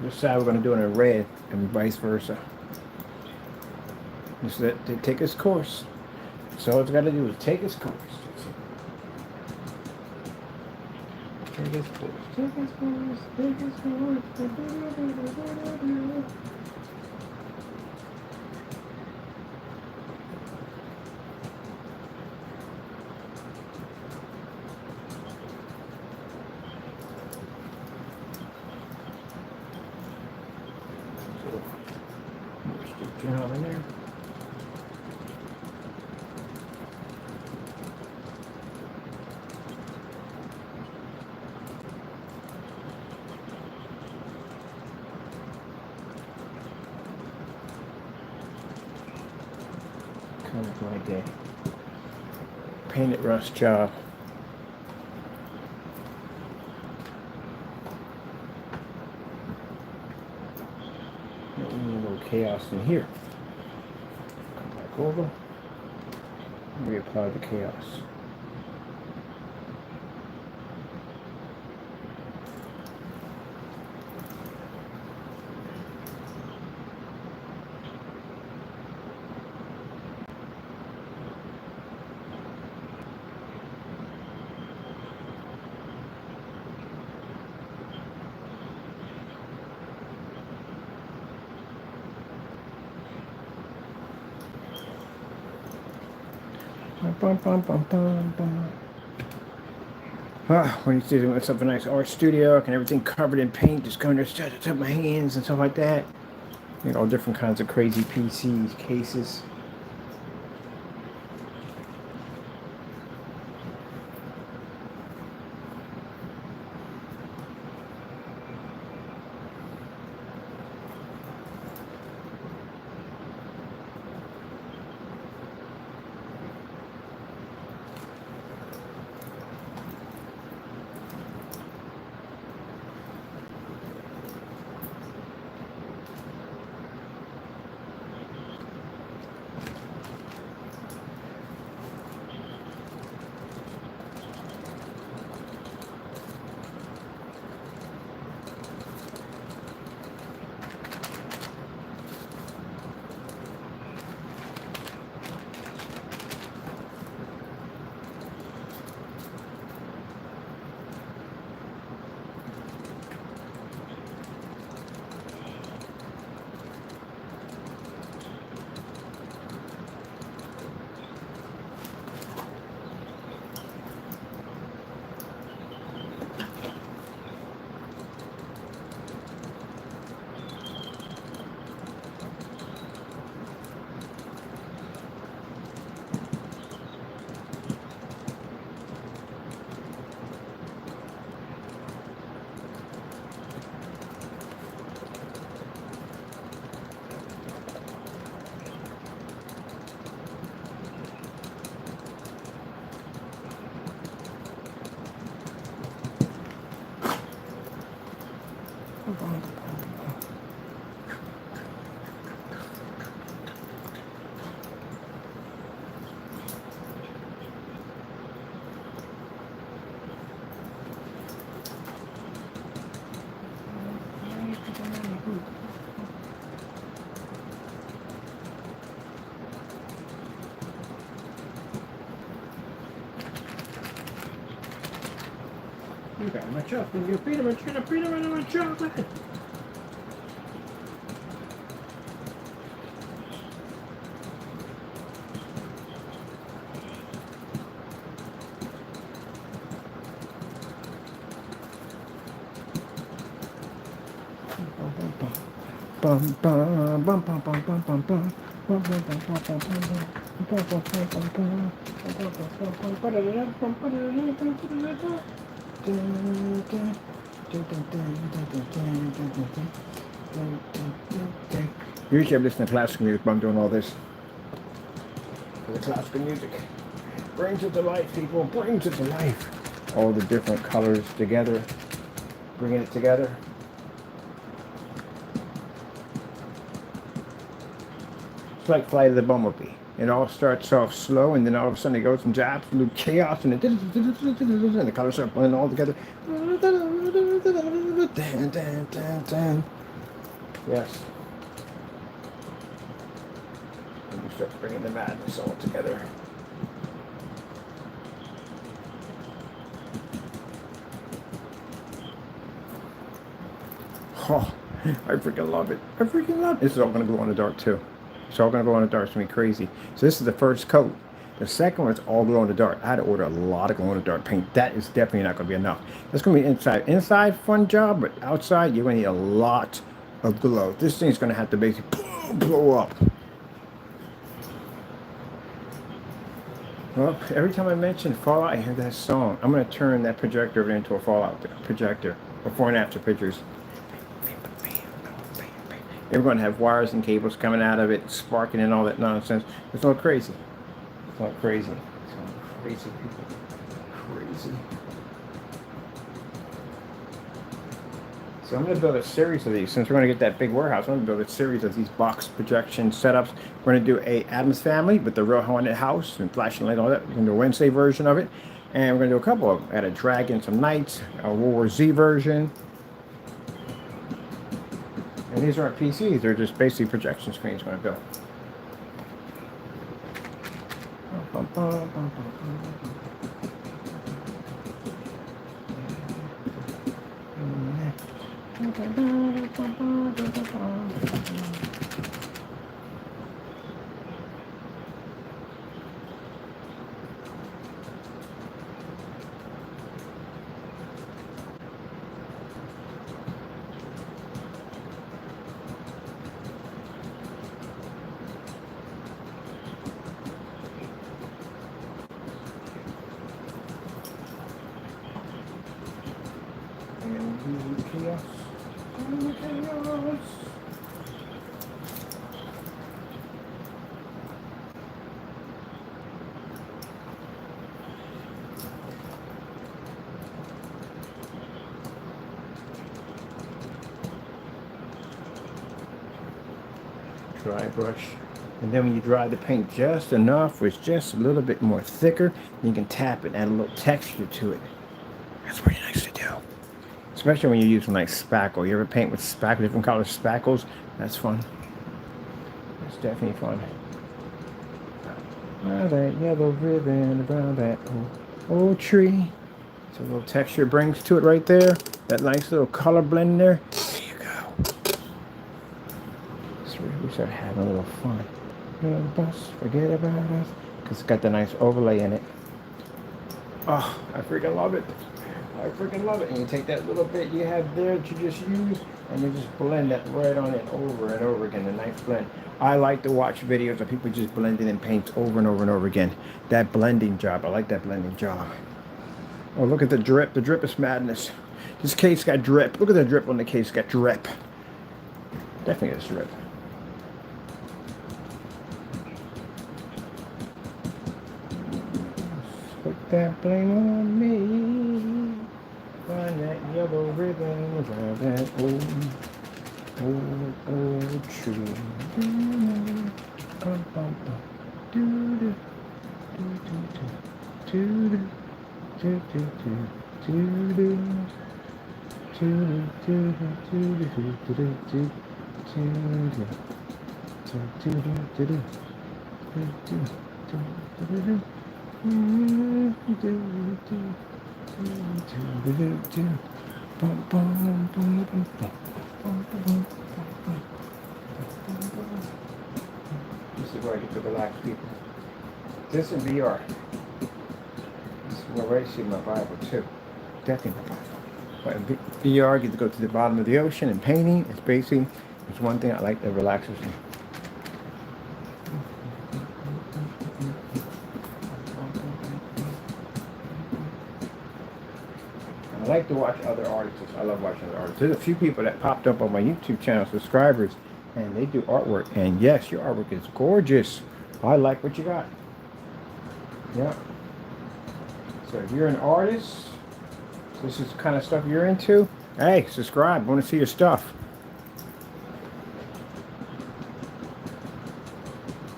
Decide we're going to do it in red and vice versa. Just let it take its course. So all it's got to do is take its course. Take its course. Take its course. Take its course. Stick it on in there. Kind of like a painted rust job. A little chaos in here. Come back over. Reapply the chaos. Bum, bum, bum, bum, bum. When you see myself a nice art studio, and everything covered in paint, just coming to touch my hands and stuff like that. You know, all different kinds of crazy PCs, cases. You got my chocolate, your peanut butter and chocolate. Bum bum bum bum bum bum bum bum. Usually I'm listening to classical music, but I'm doing all this. The classical music brings it to life, people. Brings it to life. All the different colors together, bringing it together. It's like Flight of the Bumblebee. It all starts off slow, and then all of a sudden it goes into absolute chaos, and the colors start blending all together. Yes. And you start bringing the madness all together. Oh, I freaking love it. I freaking love it. This is all going to glow in the dark, too. It's all going to glow in the dark. It's going to be crazy. So this is the first coat. The second one is all glow in the dark. I had to order a lot of glow in the dark paint. That is definitely not going to be enough. That's going to be inside. Inside, fun job, but outside, you're going to need a lot of glow. This thing's going to have to basically blow up. Well, every time I mention Fallout, I hear that song. I'm going to turn that projector over into a Fallout projector. Before and after pictures. We're going to have wires and cables coming out of it, sparking and all that nonsense. It's all crazy. It's all crazy. It's all crazy, people. Crazy. So I'm going to build a series of these. Since we're going to get that big warehouse, I'm going to build a series of these box projection setups. We're going to do a Addams Family with the real haunted house and flashing light and all that. We're going to do a Wednesday version of it. And we're going to do a couple of them. Add a dragon, some knights, a World War Z version. And these aren't PCs, they're just basically projection screens we're going to build. Chaos. Chaos. Dry brush. And then when you dry the paint just enough, where it's just a little bit more thicker, you can tap it and add a little texture to it. That's pretty nice to do. Especially when you're using like spackle. You ever paint with spackle, different color spackles? That's fun. That's definitely fun. That yellow ribbon around that old tree. So a little texture brings to it right there. That nice little color blend there. There you go. So we start having a little fun. Little bus, forget about us. Because it's got the nice overlay in it. Oh, I freaking love it. I freaking love it. And you take that little bit you have there that you just used, and you just blend that right on it over and over again. A nice blend. I like to watch videos of people just blending in paints over and over and over again. That blending job. I like that blending job. Oh, look at the drip. The drip is madness. This case got drip. Look at the drip on the case. It's got drip. Definitely got drip. Put that blame on me. find that yellow ribbon around that old tree. Bum, bum, bum. Doo-doo, doo-doo-doo, doo-doo, doo-doo, doo-doo, doo-doo, doo-doo, doo-doo, doo-doo. This is where I get to relax people. This is VR. This is where I see my Bible too. Definitely my Bible. But in VR, I get to go to the bottom of the ocean and painting. It's basically, it's one thing I like that relaxes me. I like to watch other artists. I love watching other artists. There's a few people that popped up on my YouTube channel, subscribers, and they do artwork. And yes, your artwork is gorgeous. I like what you got. Yeah. So if you're an artist, this is the kind of stuff you're into, hey, subscribe. I want to see your stuff.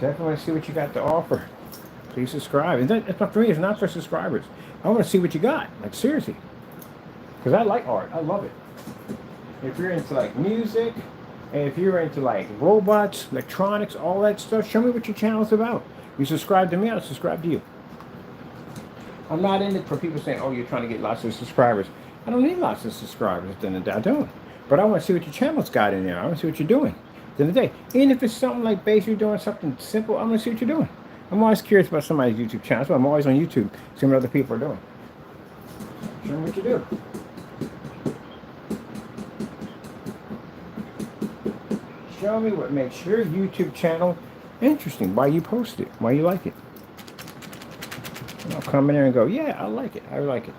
Definitely want to see what you got to offer. Please subscribe. And it's not for me. It's not for subscribers. I want to see what you got. Like, seriously. Because I like art. I love it. If you're into, like, music, and if you're into, like, robots, electronics, all that stuff, show me what your channel is about. You subscribe to me, I'll subscribe to you. I'm not in it for people saying, oh, you're trying to get lots of subscribers. I don't need lots of subscribers at the end of the day. I don't. But I want to see what your channel's got in there. I want to see what you're doing at the end of the day. Even if it's something like base, you're doing something simple, I want to see what you're doing. I'm always curious about somebody's YouTube channel. So I'm always on YouTube seeing what other people are doing. Show me what you do. Show me what makes your YouTube channel interesting. Why you post it. Why you like it. And I'll come in there and go, yeah, I like it. I like it.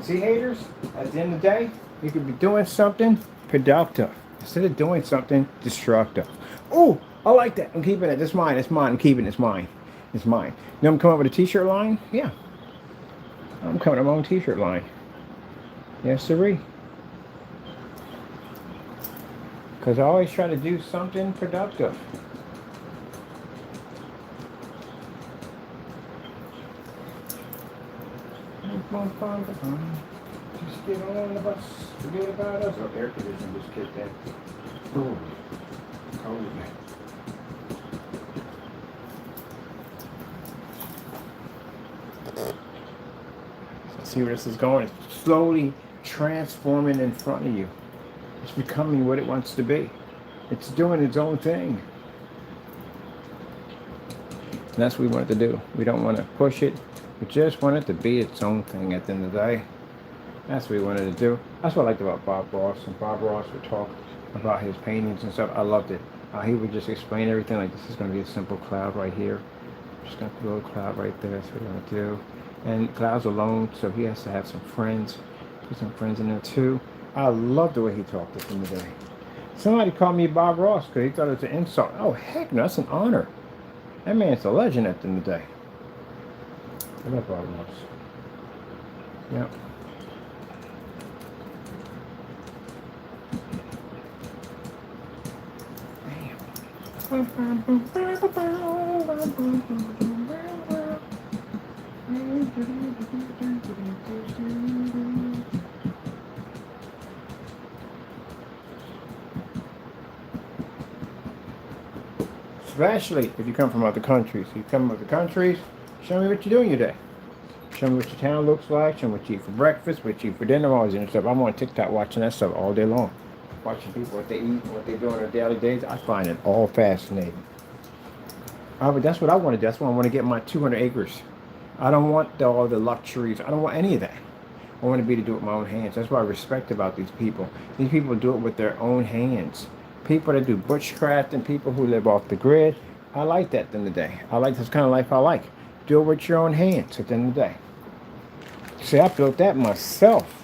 See, haters, at the end of the day, you could be doing something productive instead of doing something destructive. Oh, I like that. I'm keeping it. It's mine. It's mine. I'm keeping it. It's mine. It's mine. You know I'm coming up with a t-shirt line? Yeah. I'm coming up with my own t-shirt line. Yes, sirree. Because I always try to do something productive. Just get on the bus, forget about us. Oh, air conditioning just kicked in. Ooh, cold, man. So see where this is going. It's slowly transforming in front of you. It's becoming what it wants to be. It's doing its own thing. And that's what we want it to do. We don't want to push it. We just want it to be its own thing at the end of the day. That's what we wanted to do. That's what I liked about Bob Ross. And Bob Ross would talk about his paintings and stuff. I loved it. He would just explain everything like this is going to be a simple cloud right here. Just going to put a little cloud right there. That's what we're going to do. And Cloud's alone, so he has to have some friends. Put some friends in there too. I love the way he talked at the end of the day. Somebody called me Bob Ross because he thought it was an insult. Oh, heck no, that's an honor. That man's a legend at the end of the day. I love Bob Ross. Yep. Especially if you come from other countries. You come from other countries, show me what you do in your day. Show me what your town looks like. Show me what you eat for breakfast, what you eat for dinner, all this stuff. I'm on TikTok watching that stuff all day long. Watching people, what they eat, what they do on their daily days. I find it all fascinating. But that's what I want to do. That's why I want to get my 200 acres. I don't want all the luxuries. I don't want any of that. I want to be able to do it with my own hands. That's what I respect about these people. These people do it with their own hands. People that do bushcraft and people who live off the grid. I like that at the end of the day. I like this kind of life I like. Do it with your own hands at the end of the day. See, I built that myself.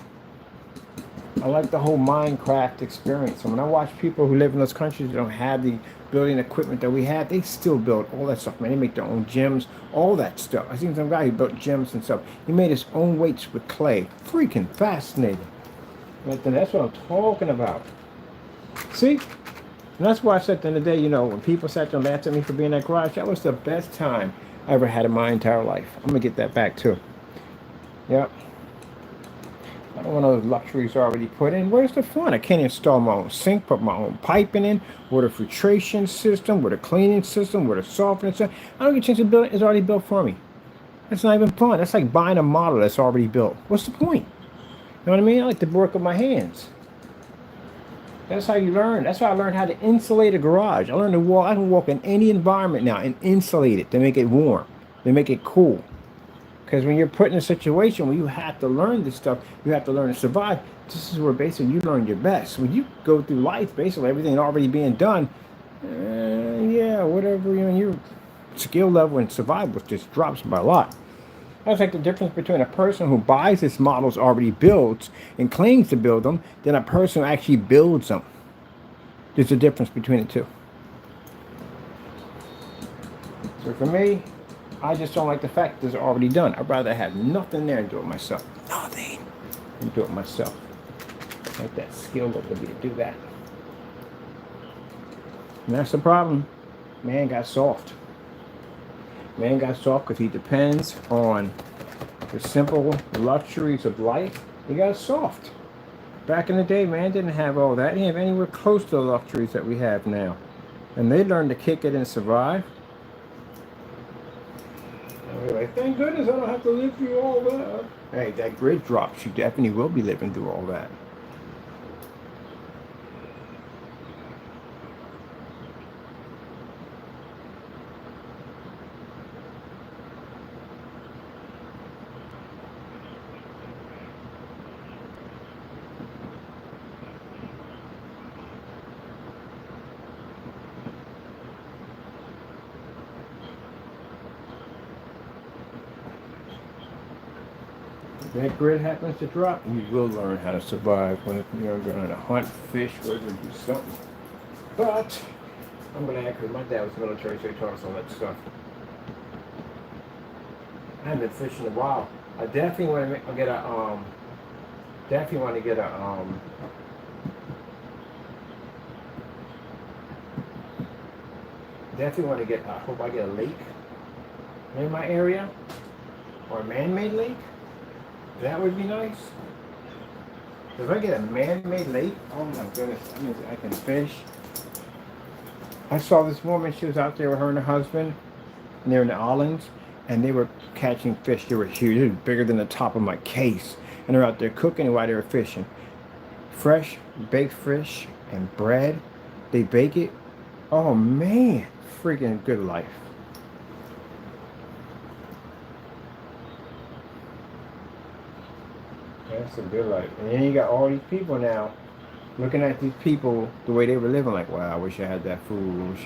I like the whole Minecraft experience. And when I watch people who live in those countries that don't have the building equipment that we have, they still build all that stuff, man. They make their own gyms, all that stuff. I seen some guy who built gyms and stuff. He made his own weights with clay. Freaking fascinating. But then that's what I'm talking about. See? And that's why I said at the end of the day, you know, when people sat there and laughed at me for being in that garage, that was the best time I ever had in my entire life. I'm going to get that back too. Yep. I don't want those luxuries already put in. Where's the fun? I can't install my own sink, put my own piping in, with a filtration system, with a cleaning system, with a softening system. I don't get a chance to build it. It's already built for me. That's not even fun. That's like buying a model that's already built. What's the point? You know what I mean? I like to work with my hands. That's how you learn. That's how I learned how to insulate a garage. I learned to walk. I can walk in any environment now and insulate it to make it warm, to make it cool. Because when you're put in a situation where you have to learn this stuff, you have to learn to survive. This is where basically you learn your best. When you go through life, basically everything already being done, yeah, whatever, you know, your skill level and survival just drops by a lot. That's like the difference between a person who buys his models already built and claims to build them, than a person who actually builds them. There's a difference between the two. So for me, I just don't like the fact that it's already done. I'd rather have nothing there and do it myself. Nothing. And do it myself. Like that skill level to do that. And that's the problem. Man got soft. Man got soft because he depends on the simple luxuries of life. He got soft. Back in the day, man didn't have all that. He didn't have anywhere close to the luxuries that we have now. And they learned to kick it and survive. And we're like, thank goodness I don't have to live through all that. Hey, that grid drops. You definitely will be living through all that. That grid happens to drop, you will learn how to survive when you're going to hunt, fish, or do something. But I'm going to act because my dad was military, so he taught us all that stuff. I haven't been fishing in a while. I definitely want to get a definitely want to get a definitely want to get. I hope I get a lake in my area, or a man-made lake. That would be nice. If I get a man-made lake, oh my goodness, that means I can fish. I saw this woman, she was out there with her and her husband, and they're in the islands, and they were catching fish. They were huge, they were bigger than the top of my case. And they're out there cooking while they were fishing. Fresh baked fish and bread. They bake it. Oh man, freaking good life. That's a good life. And then you got all these people now looking at these people the way they were living, like, wow, I wish I had that food.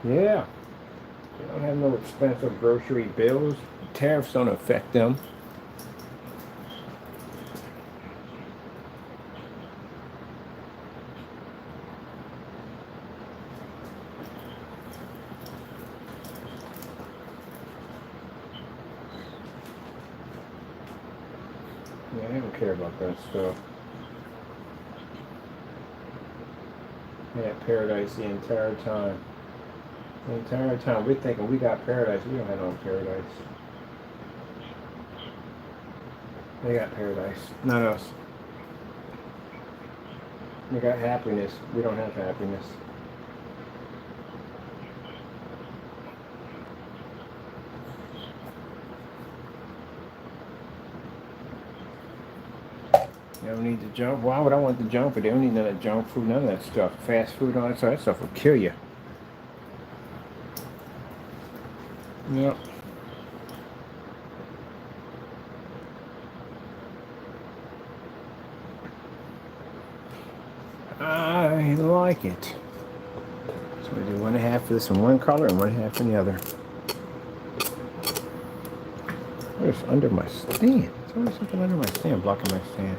Yeah. They don't have no expensive grocery bills. Tariffs don't affect them. Yeah, they don't care about that stuff. They had paradise the entire time. The entire time we're thinking we got paradise. We don't have no paradise. They got paradise, not us. They got happiness. We don't have happiness. You don't need the junk. Why would I want the junk food? They don't need none of that junk food, none of that stuff. Fast food, all that stuff. That stuff will kill you. Yep. I like it. So we do 1.5 for this in one color and 1.5 in the other. What is under my stand? There's always something under my stand blocking my stand.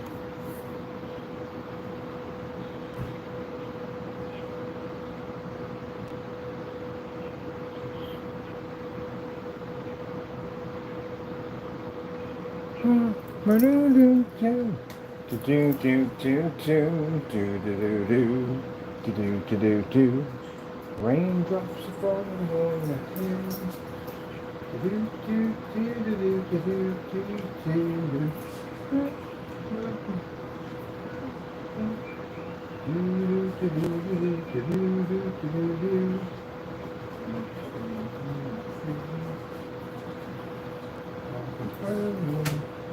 Do-do-do-do. Do-do-do-do-do. Do-do-do-do. Do-do-do-do-do. Raindrops are falling on the hill.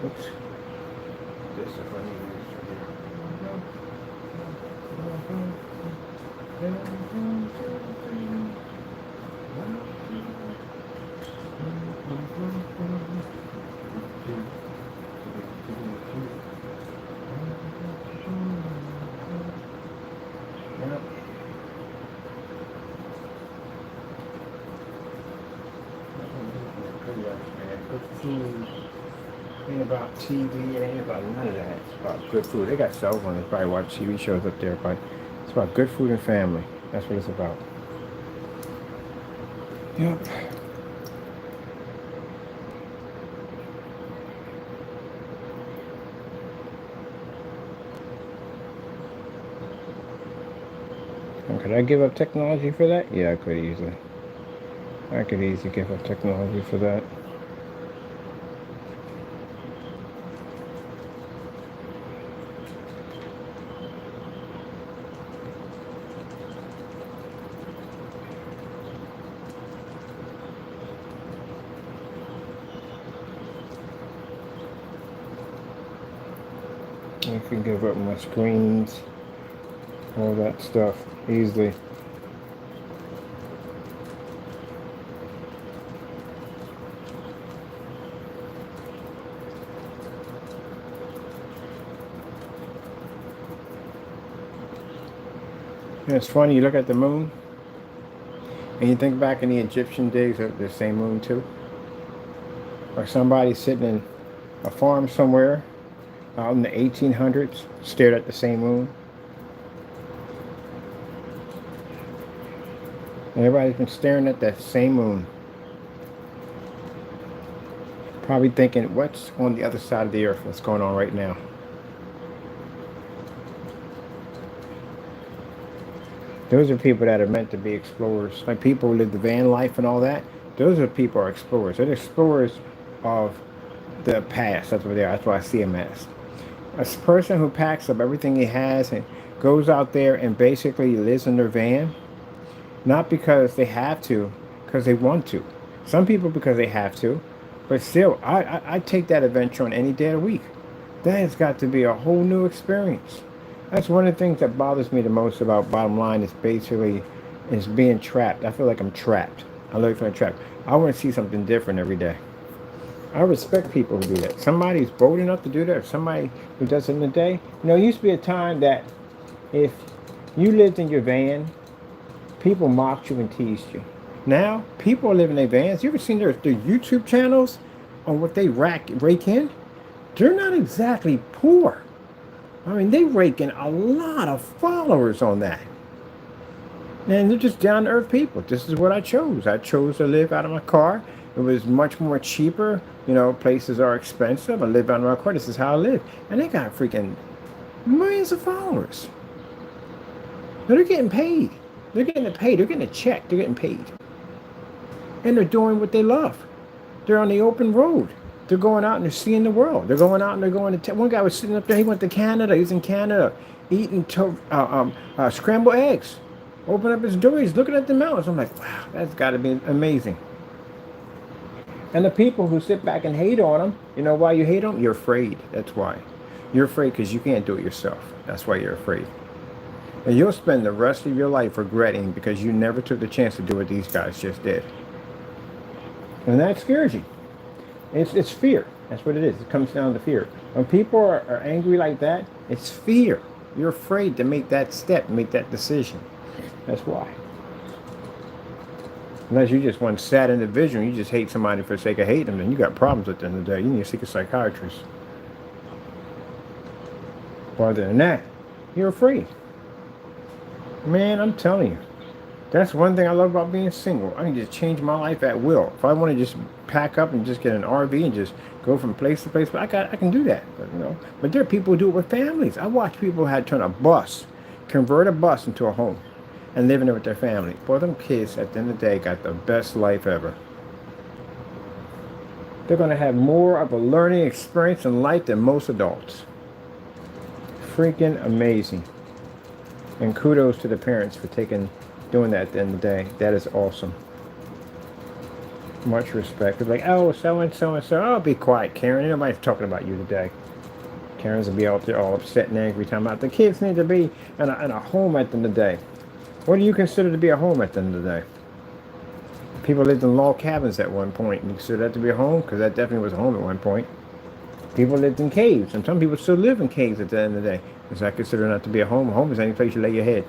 Oops. This is funny. Good food. Ain't about TV, it ain't about none of that. It's about good food. They got cell phones, they probably watch TV shows up there, but it's about good food and family. That's what it's about. Yep. And could I give up technology for that? Yeah, I could easily. I could easily give up technology for that. I can give up my screens, all that stuff easily. And it's funny, you look at the moon and you think back in the Egyptian days of the same moon too. Or somebody sitting in a farm somewhere out in the 1800s stared at the same moon. And everybody's been staring at that same moon. Probably thinking, what's on the other side of the earth? What's going on right now? Those are people that are meant to be explorers. Like people who live the van life and all that. Those are people who are explorers. They're explorers of the past. That's what they are. That's why I see them as. A person who packs up everything he has and goes out there and basically lives in their van, not because they have to, because they want to. Some people because they have to, but still, I take that adventure on any day of the week. That has got to be a whole new experience. That's one of the things that bothers me the most about bottom line is basically is being trapped. I feel like I'm trapped. I look like I'm trapped. I want to see something different every day. I respect people who do that. Somebody who's bold enough to do that, or somebody who does it in a day. You know, it used to be a time that if you lived in your van, people mocked you and teased you. Now, people are living in their vans. You ever seen their YouTube channels on what they rake in? They're not exactly poor. I mean, they rake in a lot of followers on that. And they're just down to earth people. This is what I chose. I chose to live out of my car. It was much more cheaper. You know, places are expensive. I live out of my car. This is how I live. And they got freaking millions of followers. They're getting paid. They're getting paid. They're getting a check. They're getting paid. And they're doing what they love. They're on the open road. They're going out and they're seeing the world. They're going out and they're going to... One guy was sitting up there. He went to Canada. He's in Canada eating scrambled eggs. Open up his door. He's looking at the mountains. I'm like, wow, that's got to be amazing. And the people who sit back and hate on them, you know why you hate them? You're afraid. That's why. You're afraid because you can't do it yourself. That's why you're afraid. And you'll spend the rest of your life regretting because you never took the chance to do what these guys just did. And that scares you. It's fear. That's what it is. It comes down to fear. When people are angry like that, it's fear. You're afraid to make that step, make that decision. That's why. Unless you just one sad individual, you just hate somebody for the sake of hating them, then you got problems at the end of the day. You need to seek a psychiatrist. Other than that, you're afraid. Man, I'm telling you. That's one thing I love about being single. I can just change my life at will. If I want to just pack up and just get an RV and just go from place to place. But I can do that. But, But there are people who do it with families. I watch people who had to turn a bus, convert a bus into a home, and live in it with their family. Boy, them kids at the end of the day got the best life ever. They're going to have more of a learning experience in life than most adults. Freaking amazing. And kudos to the parents for doing that at the end of the day. That is awesome. Much respect. It's like, oh, so-and-so and so. Oh, be quiet, Karen. Nobody's talking about you today. Karen's will be out there all upset and angry time out. The kids need to be in a home at the end of the day. What do you consider to be a home at the end of the day? People lived in log cabins at one point. You consider that to be a home? Because that definitely was a home at one point. People lived in caves, and some people still live in caves at the end of the day. Is that considered not to be a home? A home is any place you lay your head.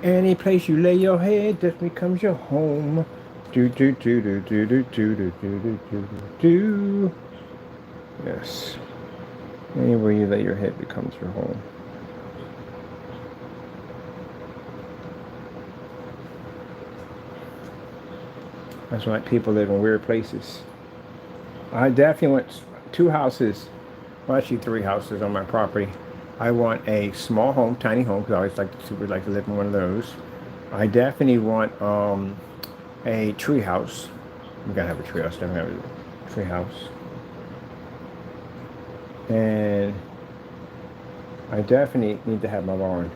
Any place you lay your head, that becomes your home. Do do do do do do do do do do do. Yes. Anywhere you lay your head becomes your home. That's why people live in weird places. I definitely want 2 houses, well actually 3 houses on my property. I want a small home, tiny home, because I always like to live in one of those. I definitely want a tree house. I'm gonna have a tree house. Definitely have a tree house. And I definitely need to have my barn.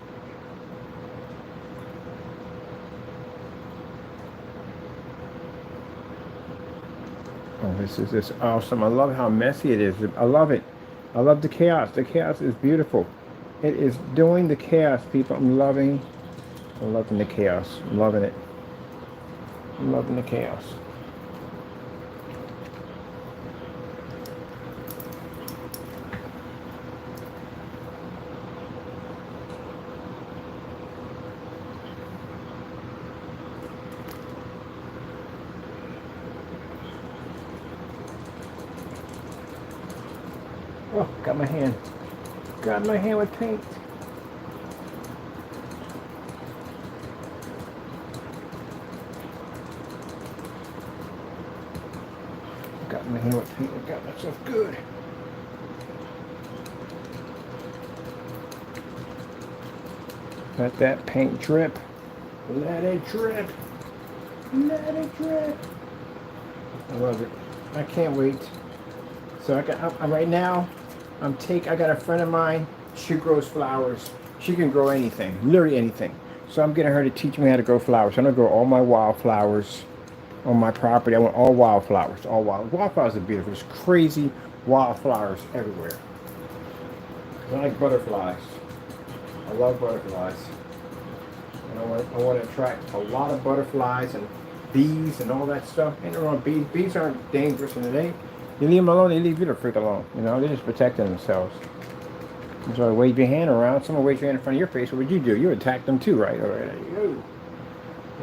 Oh, this is awesome. I love how messy it is. I love it. I love the chaos. The chaos is beautiful. It is doing the chaos, people. I'm loving the chaos. I'm loving it. I'm loving the chaos. Oh, got my hand. Got my hand with paint. Got my hand with paint. I got myself good. Let that paint drip. Let it drip. Let it drip. I love it. I can't wait. So right now, I got a friend of mine. She grows flowers. She can grow anything, literally anything. So I'm getting her to teach me how to grow flowers. I'm gonna grow all my wildflowers on my property. I want all wildflowers, all wild. Wildflowers are beautiful. There's crazy wildflowers everywhere. I like butterflies. I love butterflies. And I want to attract a lot of butterflies and bees and all that stuff. And wrong, bees aren't dangerous, and you leave them alone, they leave you the freak alone. They're just protecting themselves. So wave your hand around, someone waves your hand in front of your face, what would you do? You would attack them too, right? All right, there you go.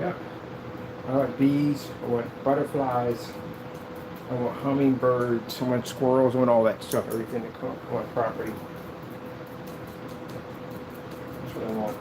Yep. I want bees, I want butterflies, I want hummingbirds, I want squirrels, I want all that stuff, everything that comes on my property. That's what I want.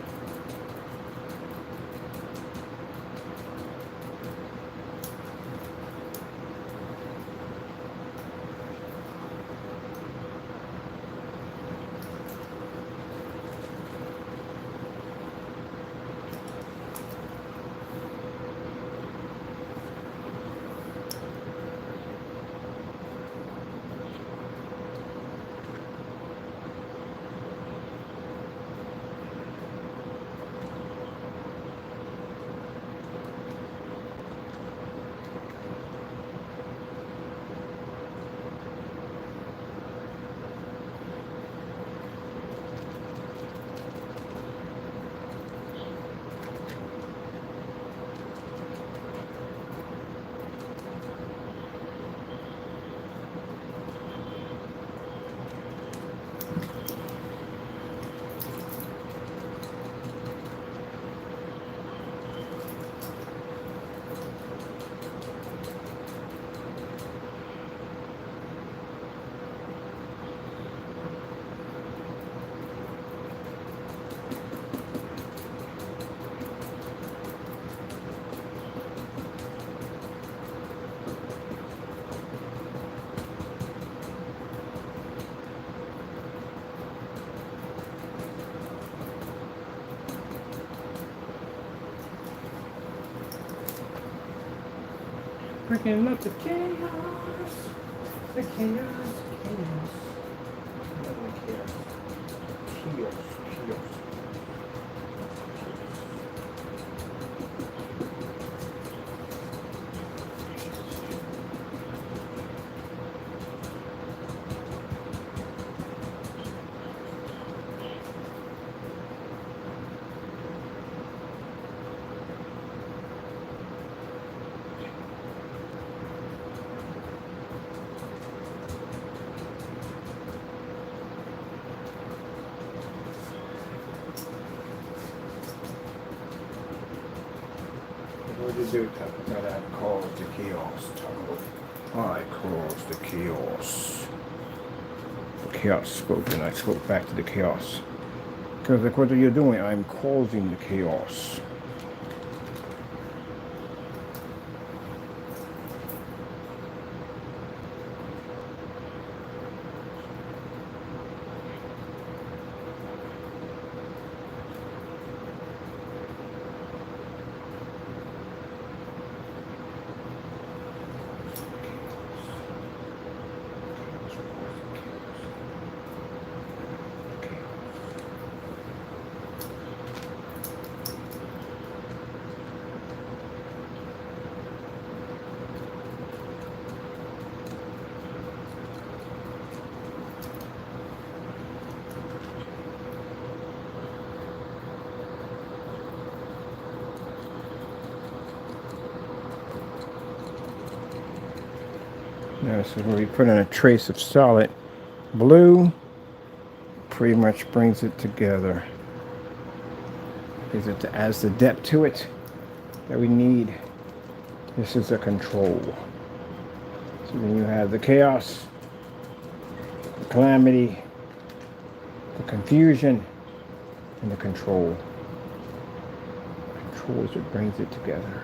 Breaking up the chaos. The chaos. Chaos. Another chaos. Chaos. Chaos. What did you do, Tucker? That I caused the chaos, Tucker. I caused the chaos. The chaos spoke, and I spoke back to the chaos. Because like, what are you doing? I'm causing the chaos. Now, so when we put in a trace of solid blue, pretty much brings it together. Because it adds the depth to it that we need. This is a control. So then you have the chaos, the calamity, the confusion, and the control. Control is what brings it together.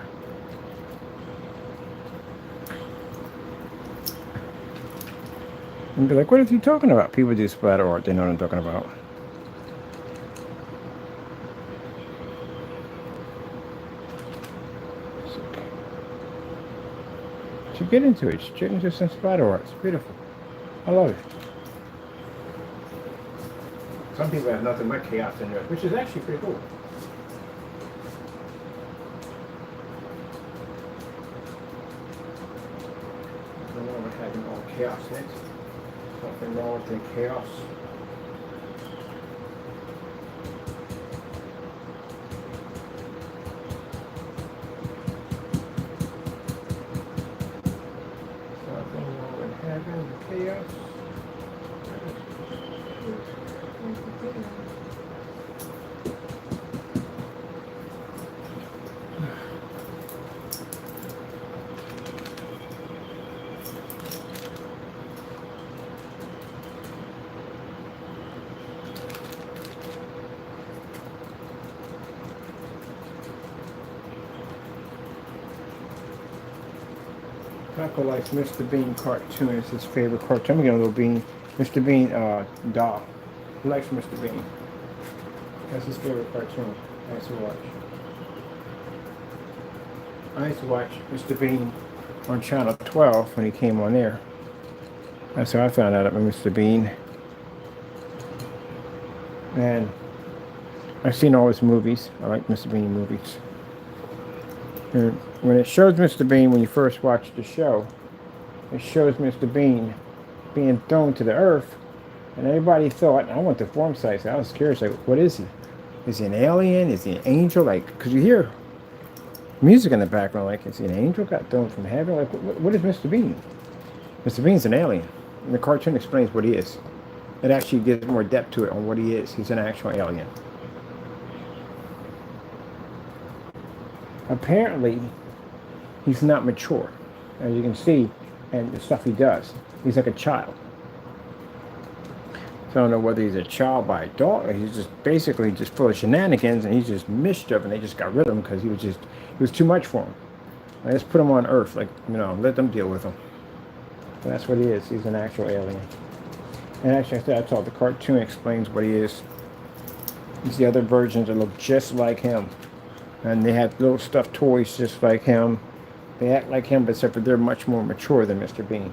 And be like, what is he talking about? People do splatter art, they know what I'm talking about. So get into it. Get into some splatter art. It's beautiful. I love it. Some people have nothing but chaos in there, which is actually pretty cool. Nothing wrong with having all chaos in it. Nothing wrong with the chaos. Nothing wrong with having the chaos. Taco likes Mr. Bean cartoon. It's his favorite cartoon. I'm getting a little Bean, Mr. Bean doll. He likes Mr. Bean. That's his favorite cartoon. I used to watch. I used to watch Mr. Bean on Channel 12 when he came on there. That's how I found out about Mr. Bean. And I've seen all his movies. I like Mr. Bean movies. And when it shows Mr. Bean, when you first watch the show, it shows Mr. Bean being thrown to the earth, and everybody thought, I went to forum sites, I was curious, like, what is he? Is he an alien? Is he an angel? Like, because you hear music in the background, like, is he an angel got thrown from heaven? Like, what is Mr. Bean? Mr. Bean's an alien. And the cartoon explains what he is. It actually gives more depth to it on what he is. He's an actual alien. Apparently, he's not mature, as you can see, and the stuff he does. He's like a child. So I don't know whether he's a child by adult or he's just basically just full of shenanigans and he's just mischief and they just got rid of him because he was too much for him. I just put him on Earth, like, let them deal with him. So that's what he is. He's an actual alien. And actually, I thought the cartoon explains what he is. It's the other versions that look just like him. And they have little stuffed toys just like him. They act like him, but except for they're much more mature than Mr. Bean.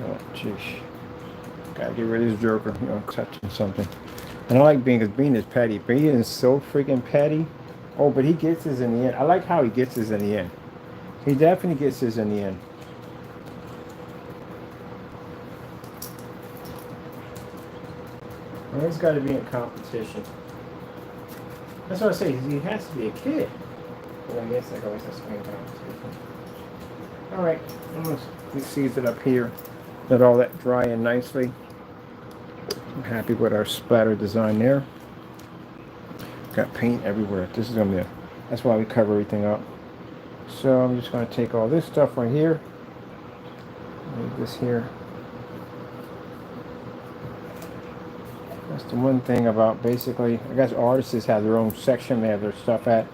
Oh, jeez. Gotta get rid of this Joker, touching something. And I like Bean because Bean is petty. Bean is so freaking petty. Oh, but he gets his in the end. I like how he gets his in the end. He definitely gets his in the end. And he's got to be in competition. That's what I say. He has to be a kid. But I guess that always has to be in competition. All right, I'm gonna seize it up here. Let all that dry in nicely. I'm happy with our splatter design there. Got paint everywhere. This is gonna be that's why we cover everything up. So I'm just gonna take all this stuff right here. Leave this here. That's the one thing about basically, I guess artists have their own section they have their stuff at.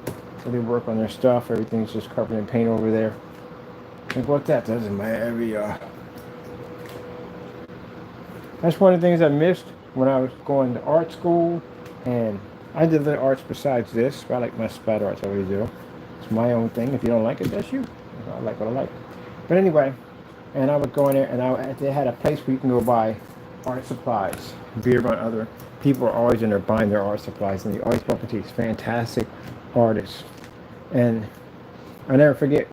So they work on their stuff. Everything's just covered in paint over there. Think what that does in my area. That's one of the things I missed when I was going to art school, and I did the arts besides this. I like my splatter arts, I really do. It's my own thing. If you don't like it, that's you. I like what I like. But anyway, and I would go in there, and they had a place where you can go buy art supplies. Be around other people are always in there buying their art supplies, and they always bump into these fantastic artists. And I never forget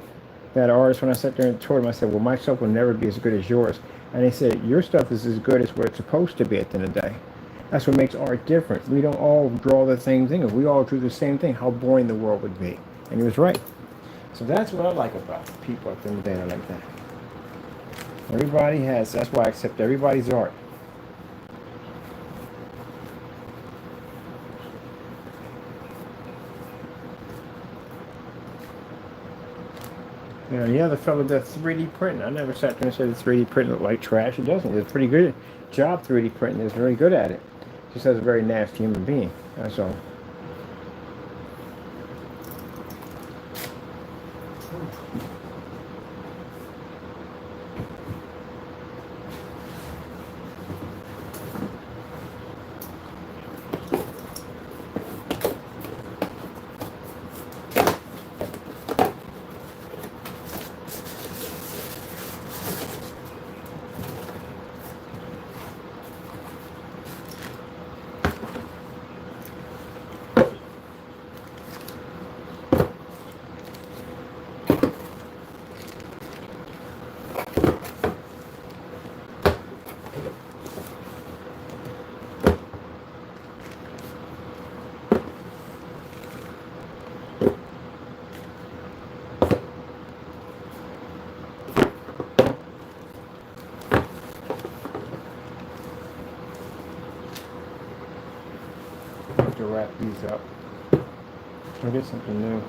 that artist when I sat there and toured him. I said, "Well, my stuff will never be as good as yours." And they said, "Your stuff is as good as what it's supposed to be at the end of the day." That's what makes art different. We don't all draw the same thing. If we all drew the same thing, how boring the world would be. And he was right. So that's what I like about people at the end of the day. I like that. Everybody has. That's why I accept everybody's art. You know, the other fellow does 3D printing. I never sat there and said the 3D printing looked like trash. It doesn't. It's pretty good job 3D printing. It's very good at it. Just has a very nasty human being. That's all. To wrap these up. I'll get something new.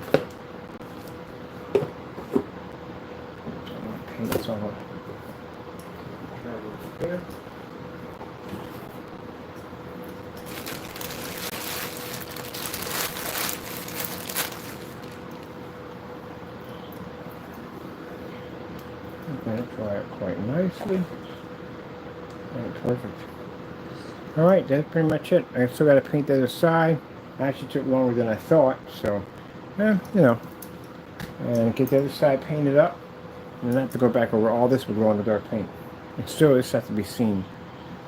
Paint this all up. There. Okay, dry it quite nicely. And perfect. Alright, that's pretty much it. I still got to paint the other side. It actually took longer than I thought, so, and get the other side painted up. And then I have to go back over all this with glow in the dark paint. And still, this has to be seen.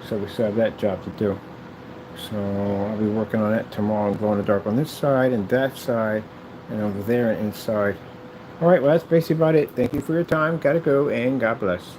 So we still have that job to do. So I'll be working on that tomorrow and glow in the dark on this side and that side and over there and inside. Alright, well, that's basically about it. Thank you for your time. Gotta go, and God bless.